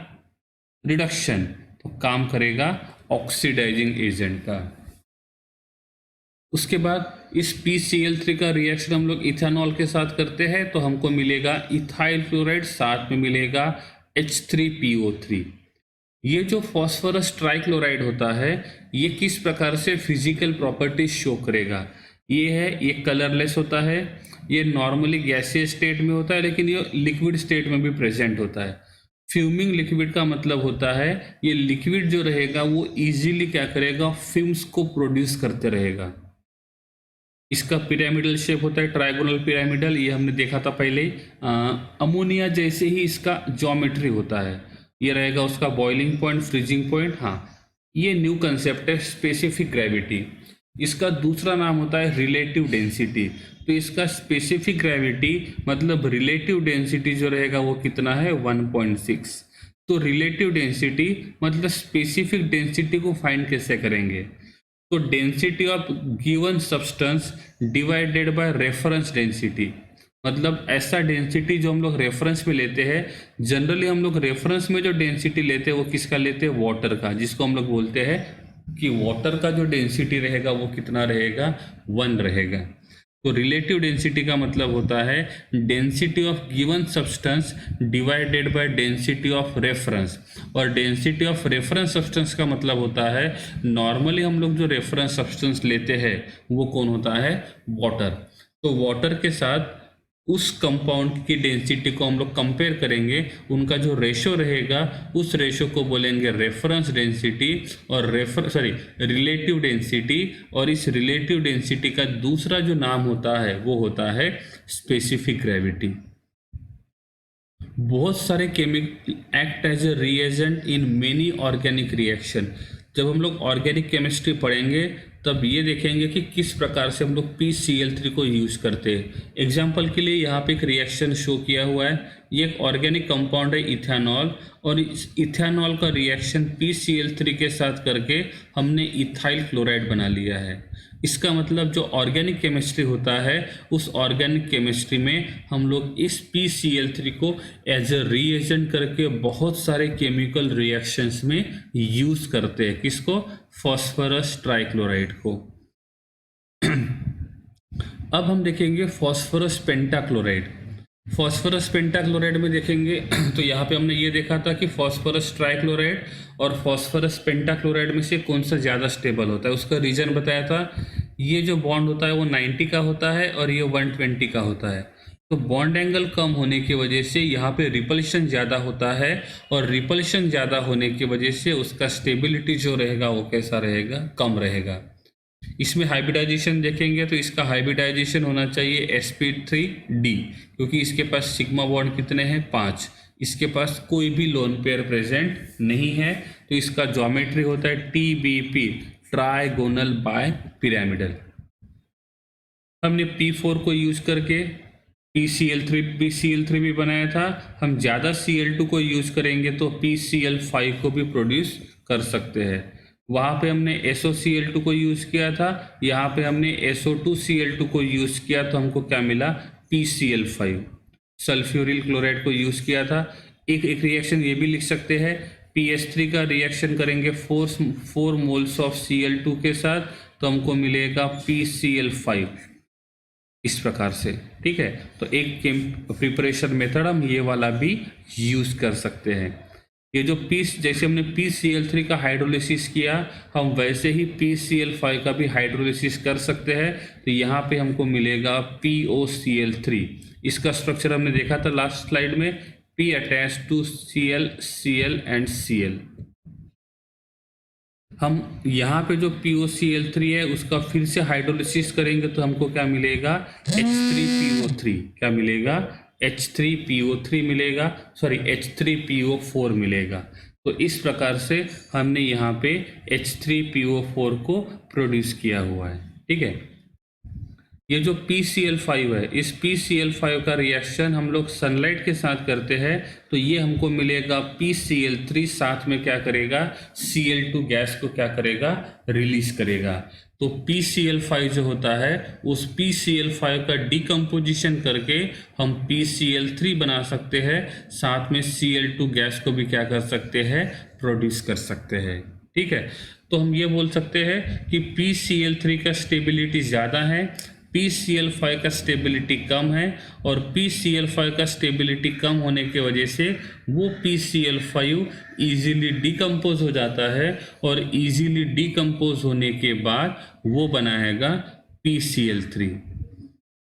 रिडक्शन, तो काम करेगा ऑक्सीडाइजिंग एजेंट का। उसके बाद इस PCl3 का रिएक्शन हम लोग इथेनॉल के साथ करते हैं तो हमको मिलेगा इथाइल क्लोराइड, साथ में मिलेगा H3PO3। ये जो फॉस्फोरस ट्राइक्लोराइड होता है ये किस प्रकार से फिजिकल प्रॉपर्टीज शो करेगा, ये कलरलेस होता है, ये नॉर्मली गैसीय स्टेट में होता है लेकिन ये लिक्विड स्टेट में भी प्रेजेंट होता है। फ्यूमिंग लिक्विड का मतलब होता है ये लिक्विड जो रहेगा वो इजीली क्या करेगा, फिल्म्स को प्रोड्यूस करते रहेगा। इसका पिरामिडल शेप होता है, ट्राइगोनल पिरामिडल, ये हमने देखा था पहले। अमोनिया जैसे ही इसका ज्योमेट्री होता है, ये रहेगा उसका बॉइलिंग पॉइंट, फ्रीजिंग पॉइंट। हाँ, ये न्यू कंसेप्ट है स्पेसिफिक ग्रेविटी। इसका दूसरा नाम होता है रिलेटिव डेंसिटी। तो इसका स्पेसिफिक ग्रेविटी मतलब रिलेटिव डेंसिटी जो रहेगा वो कितना है, 1.6। तो रिलेटिव डेंसिटी मतलब स्पेसिफिक डेंसिटी को फाइंड कैसे करेंगे, तो density of given substance divided by reference density. मतलब ऐसा डेंसिटी जो हम लोग रेफरेंस में लेते हैं, जनरली हम लोग रेफरेंस में जो डेंसिटी लेते हैं वो किसका लेते हैं, वाटर का, जिसको हम लोग बोलते हैं कि वाटर का जो डेंसिटी रहेगा वो कितना रहेगा, 1 रहेगा। तो रिलेटिव डेंसिटी का मतलब होता है density of given substance divided by density of reference, और डेंसिटी ऑफ रेफरेंस सब्सटेंस का मतलब होता है नॉर्मली हम लोग जो रेफरेंस सब्सटेंस लेते हैं वो कौन होता है, वाटर। तो वाटर के साथ उस कंपाउंड की डेंसिटी को हम लोग कंपेयर करेंगे, उनका जो रेशो रहेगा उस रेशो को बोलेंगे रेफरेंस डेंसिटी और रिलेटिव डेंसिटी। और इस रिलेटिव डेंसिटी का दूसरा जो नाम होता है वो होता है स्पेसिफिक ग्रेविटी। बहुत सारे chemical act as a reagent in many organic reaction. जब हम लोग ऑर्गेनिक केमिस्ट्री पढ़ेंगे तब ये देखेंगे कि किस प्रकार से हम लोग PCl3 को यूज़ करते हैं। एग्जाम्पल के लिए यहाँ पे एक रिएक्शन शो किया हुआ है, ये एक ऑर्गेनिक कंपाउंड है इथेनॉल, और इस इथेनॉल का रिएक्शन PCl3 के साथ करके हमने इथाइल क्लोराइड बना लिया है। इसका मतलब जो ऑर्गेनिक केमिस्ट्री होता है उस ऑर्गेनिक केमिस्ट्री में हम लोग इस PCl3 को एज ए रिएजेंट करके बहुत सारे केमिकल रिएक्शंस में यूज़ करते हैं। किसको, फॉस्फोरस ट्राइक्लोराइड को। अब हम देखेंगे फॉस्फोरस पेंटाक्लोराइड। फॉस्फोरस पेंटाक्लोराइड में देखेंगे तो यहाँ पे हमने ये देखा था कि फॉस्फोरस ट्राइक्लोराइड और फॉस्फोरस पेंटाक्लोराइड में से कौन सा ज़्यादा स्टेबल होता है, उसका रीजन बताया था। ये जो बॉन्ड होता है वो 90 का होता है और ये 120 का होता है। तो बॉन्ड एंगल कम होने की वजह से यहाँ पे रिपल्शन ज़्यादा होता है, और रिपल्शन ज़्यादा होने की वजह से उसका स्टेबिलिटी जो रहेगा वो कैसा रहेगा, कम रहेगा। इसमें हाइब्रिडाइजेशन देखेंगे तो इसका हाइब्रिडाइजेशन होना चाहिए sp3d, क्योंकि इसके पास सिग्मा बॉन्ड कितने हैं, 5। इसके पास कोई भी लोन पेयर प्रेजेंट नहीं है, तो इसका ज्योमेट्री होता है TBP, ट्राइगोनल बाय पिरामिडल। हमने P4 को यूज करके PCl3 भी बनाया था। हम ज़्यादा Cl2 को यूज करेंगे तो PCl5 को भी प्रोड्यूस कर सकते हैं। वहाँ पे हमने SOCl2 को यूज़ किया था, यहाँ पे हमने SO2Cl2 को यूज़ किया, तो हमको क्या मिला, PCl5। सल्फ्यूरिल क्लोराइड को यूज़ किया था। एक रिएक्शन ये भी लिख सकते हैं, PH3 का रिएक्शन करेंगे 4 मोल्स ऑफ Cl2 के साथ, तो हमको मिलेगा PCl5 इस प्रकार से। ठीक है, तो एक प्रिपरेशन मेथड हम ये वाला भी यूज़ कर सकते हैं। ये जो जैसे हमने PCl3 का हाइड्रोलिसिस किया, हम वैसे ही PCl5 का भी हाइड्रोलिसिस कर सकते हैं। तो यहाँ पे हमको मिलेगा POCl3। इसका स्ट्रक्चर हमने देखा था लास्ट स्लाइड में, P attach to Cl, Cl and Cl। हम यहाँ पे जो POCl3 है उसका फिर से हाइड्रोलिसिस करेंगे तो हमको क्या मिलेगा, H3PO3। क्या मिलेगा, H3PO3 मिलेगा, सॉरी H3PO4 मिलेगा। तो इस प्रकार से हमने यहाँ पे H3PO4 को प्रोड्यूस किया हुआ है। ठीक है, ये जो PCl5 है, इस PCl5 का रिएक्शन हम लोग सनलाइट के साथ करते हैं तो ये हमको मिलेगा PCl3, साथ में क्या करेगा, Cl2 गैस को क्या करेगा, रिलीज करेगा। तो PCl5 जो होता है उस PCl5 का डिकम्पोजिशन करके हम PCl3 बना सकते हैं, साथ में Cl2 गैस को भी क्या कर सकते हैं, प्रोड्यूस कर सकते हैं। ठीक है, तो हम ये बोल सकते हैं कि PCl3 का स्टेबिलिटी ज़्यादा है, PCl5 का स्टेबिलिटी कम है, और PCl5 का स्टेबिलिटी कम होने की वजह से वो PCl5 इजीली डिकम्पोज हो जाता है, और इजीली डिकम्पोज होने के बाद वो बनाएगा PCl3।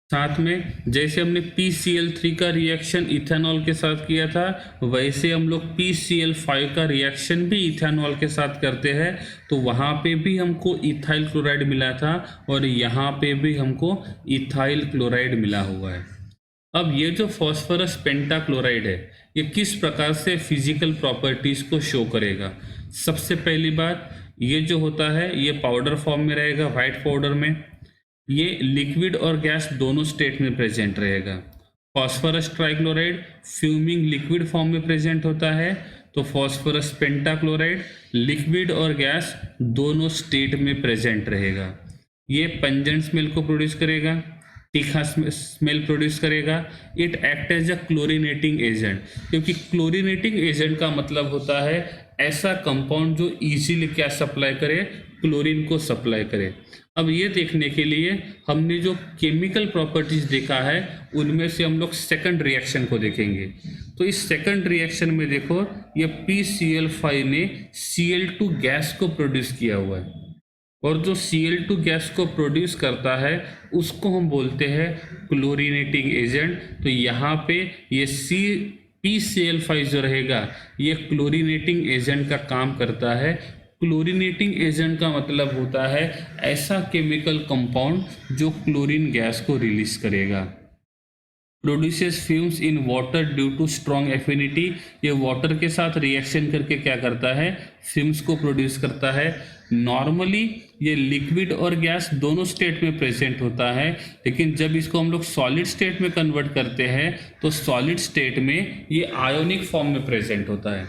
साथ में जैसे हमने PCl3 का रिएक्शन इथेनॉल के साथ किया था, वैसे हम लोग PCl5 का रिएक्शन भी इथेनॉल के साथ करते हैं। तो वहाँ पे भी हमको इथाइल क्लोराइड मिला था, और यहाँ पे भी हमको इथाइल क्लोराइड मिला हुआ है। अब ये जो फॉस्फोरस पेंटाक्लोराइड है, ये किस प्रकार से फिजिकल प्रॉपर्टीज को शो करेगा। सबसे पहली बात, ये जो होता है ये पाउडर फॉर्म में रहेगा, वाइट पाउडर में। ये लिक्विड और गैस दोनों स्टेट में प्रेजेंट रहेगा। Phosphorus trichloride fuming liquid form में प्रेजेंट होता है, तो फॉस्फोरस पेंटाक्लोराइड लिक्विड और गैस दोनों स्टेट में प्रेजेंट रहेगा। ये पंजेंट स्मेल को प्रोड्यूस करेगा, तीखा स्मेल प्रोड्यूस करेगा। It act as a chlorinating agent, क्योंकि क्लोरीनेटिंग एजेंट का मतलब होता है ऐसा कंपाउंड जो इजीली क्या सप्लाई करे, क्लोरीन को सप्लाई करे। अब ये देखने के लिए हमने जो केमिकल प्रॉपर्टीज देखा है उनमें से हम लोग सेकंड रिएक्शन को देखेंगे। तो इस सेकंड रिएक्शन में देखो, ये PCl5 ने Cl2 गैस को प्रोड्यूस किया हुआ है, और जो Cl2 गैस को प्रोड्यूस करता है उसको हम बोलते हैं क्लोरीनेटिंग एजेंट। तो यहाँ पे ये PCl5 जो रहेगा ये क्लोरीनेटिंग एजेंट का काम करता है। क्लोरीनेटिंग एजेंट का मतलब होता है ऐसा केमिकल कंपाउंड जो क्लोरीन गैस को रिलीज करेगा। Produces fumes in water due to strong affinity, ये वाटर के साथ रिएक्शन करके क्या करता है, फ्यूम्स को प्रोड्यूस करता है। नॉर्मली ये लिक्विड और गैस दोनों स्टेट में प्रेजेंट होता है, लेकिन जब इसको हम लोग सॉलिड स्टेट में कन्वर्ट करते हैं तो सॉलिड स्टेट में ये आयोनिक फॉर्म में प्रेजेंट होता है।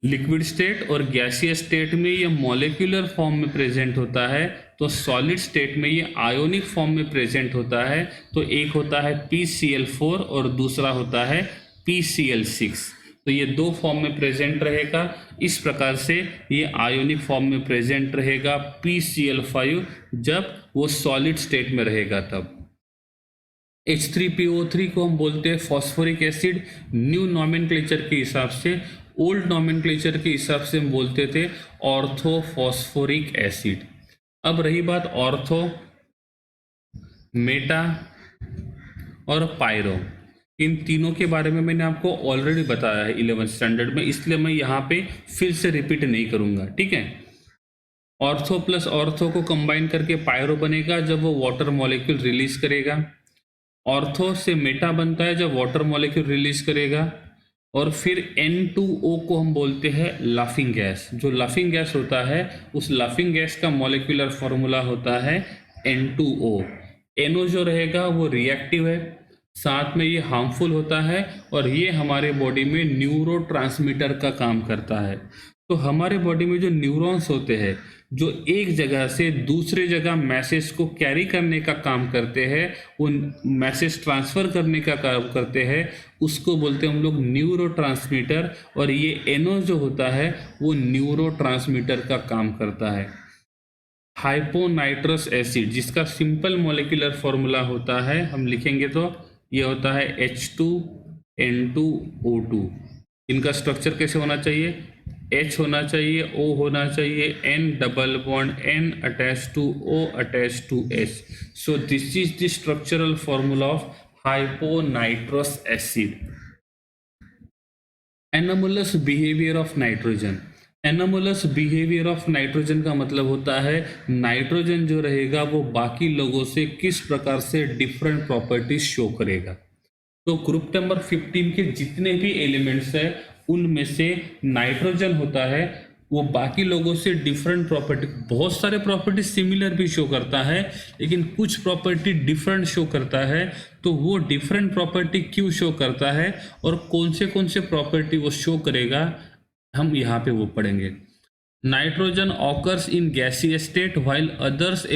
लिक्विड स्टेट और गैसियस स्टेट में ये मॉलिक्यूलर फॉर्म में प्रेजेंट होता है, तो सॉलिड स्टेट में ये आयोनिक फॉर्म में प्रेजेंट होता है। तो एक होता है PCl4 और दूसरा होता है PCl6। तो ये दो फॉर्म में प्रेजेंट रहेगा। इस प्रकार से ये आयोनिक फॉर्म में प्रेजेंट रहेगा PCl5 जब वो सॉलिड स्टेट में रहेगा तब। H3PO3 को हम बोलते हैं फॉस्फोरिक एसिड। न्यू नॉमेनक्लेचर के हिसाब से, ओल्ड नॉमेनक्लेचर के हिसाब से हम बोलते थे ऑर्थोफॉस्फोरिक एसिड। अब रही बात ऑर्थो, मेटा और पायरो, इन तीनों के बारे में मैंने आपको ऑलरेडी बताया है 11th स्टैंडर्ड में, इसलिए मैं यहाँ पे फिर से रिपीट नहीं करूँगा। ठीक है, ऑर्थो प्लस ऑर्थो को कंबाइन करके पायरो बनेगा जब वो वाटर मॉलिक्यूल रिलीज करेगा। ऑर्थो से मेटा बनता है जब वाटर मॉलिक्यूल रिलीज करेगा। और फिर N2O को हम बोलते हैं लाफिंग गैस। जो लाफिंग गैस होता है उस लाफिंग गैस का मॉलिक्यूलर फॉर्मूला होता है N2O। NO जो रहेगा वो रिएक्टिव है, साथ में ये हार्मफुल होता है, और ये हमारे बॉडी में न्यूरोट्रांसमीटर का काम करता है। तो हमारे बॉडी में जो न्यूरॉन्स होते हैं, जो एक जगह से दूसरे जगह मैसेज को कैरी करने का काम करते हैं, वो मैसेज ट्रांसफ़र करने का काम करते हैं, उसको बोलते हैं हम लोग न्यूरोट्रांसमीटर। और ये एनो जो होता है वो न्यूरोट्रांसमीटर का काम करता है। हाइपोनाइट्रस एसिड, जिसका सिंपल मॉलिक्यूलर फॉर्मूला होता है, हम लिखेंगे तो ये होता है H2N2O2। इनका स्ट्रक्चर कैसे होना चाहिए? H होना चाहिए, O होना चाहिए, N double bond N attach to O attach to H। So this is the structural formula of hyponitrous acid. Anomalous behaviour of nitrogen. Anomalous behaviour of nitrogen का मतलब होता है नाइट्रोजन जो रहेगा वो बाकी लोगों से किस प्रकार से डिफरेंट प्रॉपर्टीज शो करेगा। तो ग्रुप नंबर 15 के जितने भी एलिमेंट्स हैं उनमें से नाइट्रोजन होता है वो बाकी लोगों से डिफरेंट प्रॉपर्टी, बहुत सारे प्रॉपर्टी सिमिलर भी शो करता है लेकिन कुछ प्रॉपर्टी डिफरेंट शो करता है। तो वो डिफरेंट प्रॉपर्टी क्यों शो करता है और कौन से प्रॉपर्टी वो शो करेगा, हम यहाँ पे वो पढ़ेंगे। नाइट्रोजन ऑकर्स इन गैसीय state while others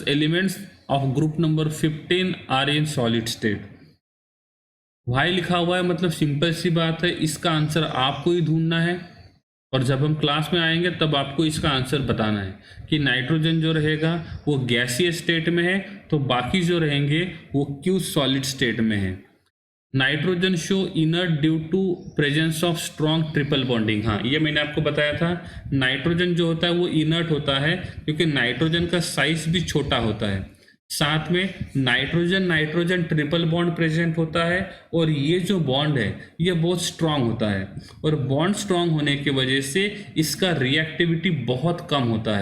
elements of group number 15 are in solid state. Why लिखा हुआ है मतलब सिंपल सी बात है, इसका आंसर आपको ही ढूंढना है और जब हम क्लास में आएंगे तब आपको इसका आंसर बताना है कि नाइट्रोजन जो रहेगा वो गैसीय स्टेट में है तो बाकी जो रहेंगे वो क्यों सॉलिड स्टेट में है। Nitrogen show inert due to presence of strong triple bonding. हाँ, ये मैंने आपको बताया था, नाइट्रोजन जो होता है वो इनर्ट होता है क्योंकि नाइट्रोजन का साइज भी छोटा होता है। साथ में नाइट्रोजन ट्रिपल बॉन्ड प्रेजेंट होता है और ये जो बॉन्ड है ये बहुत स्ट्रांग होता है और बॉन्ड स्ट्रांग होने की वजह से इसका रिएक्टिविटी बहुत कम होता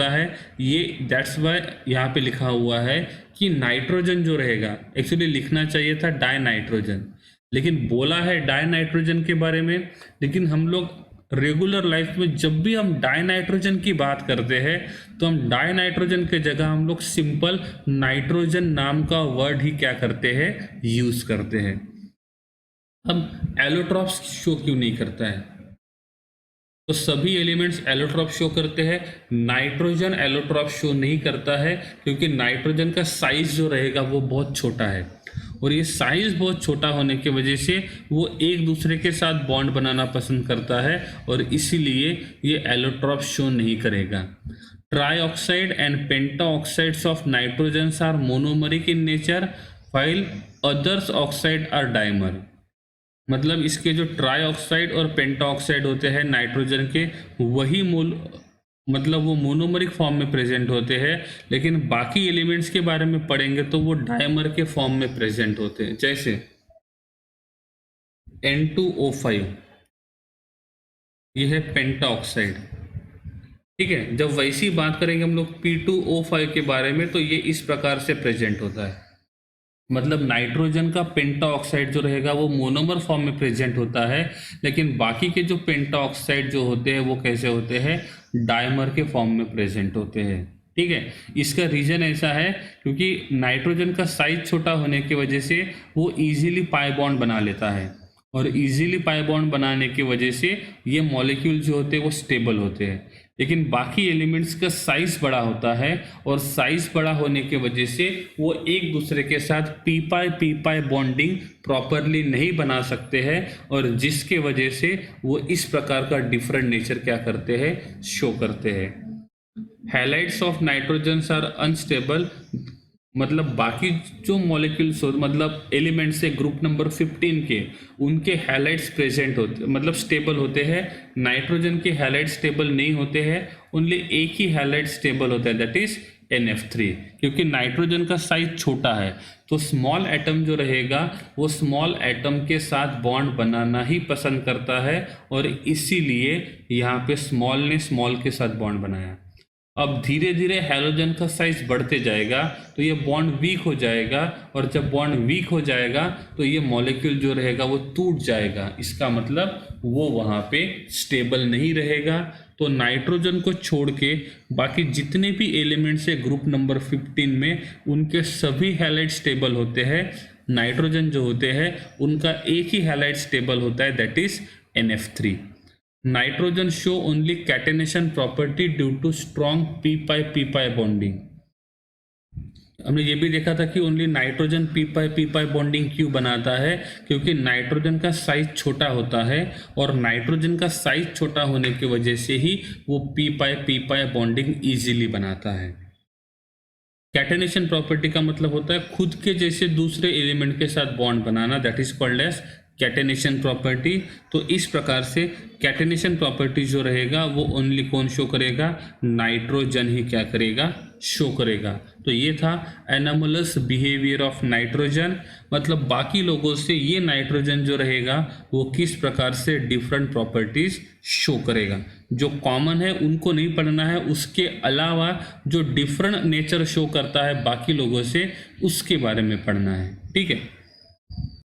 है। ये दैट्स वाई यहाँ पे लिखा हुआ है कि नाइट्रोजन जो रहेगा, एक्चुअली लिखना चाहिए था डाई नाइट्रोजन, लेकिन बोला है डाई नाइट्रोजन के बारे में, लेकिन हम लोग रेगुलर लाइफ में जब भी हम डाई नाइट्रोजन की बात करते हैं तो हम डाई नाइट्रोजन के जगह हम लोग सिंपल नाइट्रोजन नाम का वर्ड ही क्या करते हैं, यूज करते हैं। अब एलोट्रॉप्स शो क्यों नहीं करता है? तो सभी एलिमेंट्स एलोट्रॉप शो करते हैं, नाइट्रोजन एलोट्रॉप शो नहीं करता है क्योंकि नाइट्रोजन का साइज जो रहेगा वो बहुत छोटा है और ये साइज बहुत छोटा होने की वजह से वो एक दूसरे के साथ बॉन्ड बनाना पसंद करता है और इसीलिए ये एलोट्रॉप शो नहीं करेगा। Trioxide and penta oxides of nitrogen are monomeric in nature while others oxide are dimer. मतलब इसके जो ट्राईऑक्साइड और पेंटा ऑक्साइड होते हैं नाइट्रोजन के, वही मतलब वो मोनोमरिक फॉर्म में प्रेजेंट होते हैं, लेकिन बाकी एलिमेंट्स के बारे में पढ़ेंगे तो वो डायमर के फॉर्म में प्रेजेंट होते हैं। जैसे N2O5 ये है पेंटा ऑक्साइड, ठीक है। जब वैसी बात करेंगे हम लोग P2O5 के बारे में तो ये इस प्रकार से प्रेजेंट होता है। मतलब नाइट्रोजन का पेंटा ऑक्साइड जो रहेगा वो मोनोमर फॉर्म में प्रेजेंट होता है, लेकिन बाकी के जो पेंटा ऑक्साइड जो होते हैं वो कैसे होते हैं, डायमर के फॉर्म में प्रेजेंट होते हैं, ठीक है। इसका रीजन ऐसा है क्योंकि नाइट्रोजन का साइज छोटा होने की वजह से वो इजीली पाई बॉन्ड बना लेता है और इजीली पाई बॉन्ड बनाने की वजह से ये मॉलिक्यूल जो होते हैं वो स्टेबल होते हैं। लेकिन बाकी एलिमेंट्स का साइज बड़ा होता है और साइज बड़ा होने की वजह से वो एक दूसरे के साथ पी पाई बॉन्डिंग प्रॉपरली नहीं बना सकते हैं और जिसके वजह से वो इस प्रकार का डिफरेंट नेचर क्या करते हैं, शो करते हैं। Halides of nitrogen are unstable, मतलब बाकी जो मॉलिक्यूल्स मतलब एलिमेंट्स है ग्रुप नंबर 15 के, उनके हैलाइड्स प्रेजेंट होते मतलब स्टेबल होते हैं। नाइट्रोजन के हैलाइड स्टेबल नहीं होते हैं, ओनली एक ही हैलाइड स्टेबल होता है, दैट इज NF3। क्योंकि नाइट्रोजन का साइज छोटा है तो स्मॉल एटम जो रहेगा वो स्मॉल एटम के साथ बॉन्ड बनाना ही पसंद करता है और इसीलिए यहाँ पे स्मॉल ने स्मॉल के साथ बॉन्ड बनाया। अब धीरे धीरे हैलोजन का साइज बढ़ते जाएगा तो ये बॉन्ड वीक हो जाएगा और जब बॉन्ड वीक हो जाएगा तो ये मॉलिक्यूल जो रहेगा वो टूट जाएगा। इसका मतलब वो वहाँ पे स्टेबल नहीं रहेगा। तो नाइट्रोजन को छोड़ के बाकी जितने भी एलिमेंट्स है ग्रुप नंबर 15 में, उनके सभी हैलाइड स्टेबल होते हैं। नाइट्रोजन जो होते हैं उनका एक ही हैलाइड स्टेबल होता है, that is NF3. Nitrogen show only catenation property due to strong p-pi bonding. हमने ये भी देखा था कि only nitrogen P pi bonding क्यों बनाता है, क्योंकि नाइट्रोजन का साइज छोटा होता है और नाइट्रोजन का साइज छोटा होने की वजह से ही वो पी पाई बॉन्डिंग इजीली बनाता है। कैटेनेशन प्रॉपर्टी का मतलब होता है खुद के जैसे दूसरे एलिमेंट के साथ बॉन्ड बनाना, that is called as catenation property. तो इस प्रकार से कैटेनेशन प्रॉपर्टी जो रहेगा वो ओनली कौन शो करेगा, नाइट्रोजन ही क्या करेगा, शो करेगा। तो ये था एनोमलस बिहेवियर ऑफ नाइट्रोजन, मतलब बाकी लोगों से ये नाइट्रोजन जो रहेगा वो किस प्रकार से डिफरेंट प्रॉपर्टीज शो करेगा। जो कॉमन है उनको नहीं पढ़ना है, उसके अलावा जो डिफरेंट नेचर शो करता है बाकी लोगों से उसके बारे में पढ़ना है, ठीक है।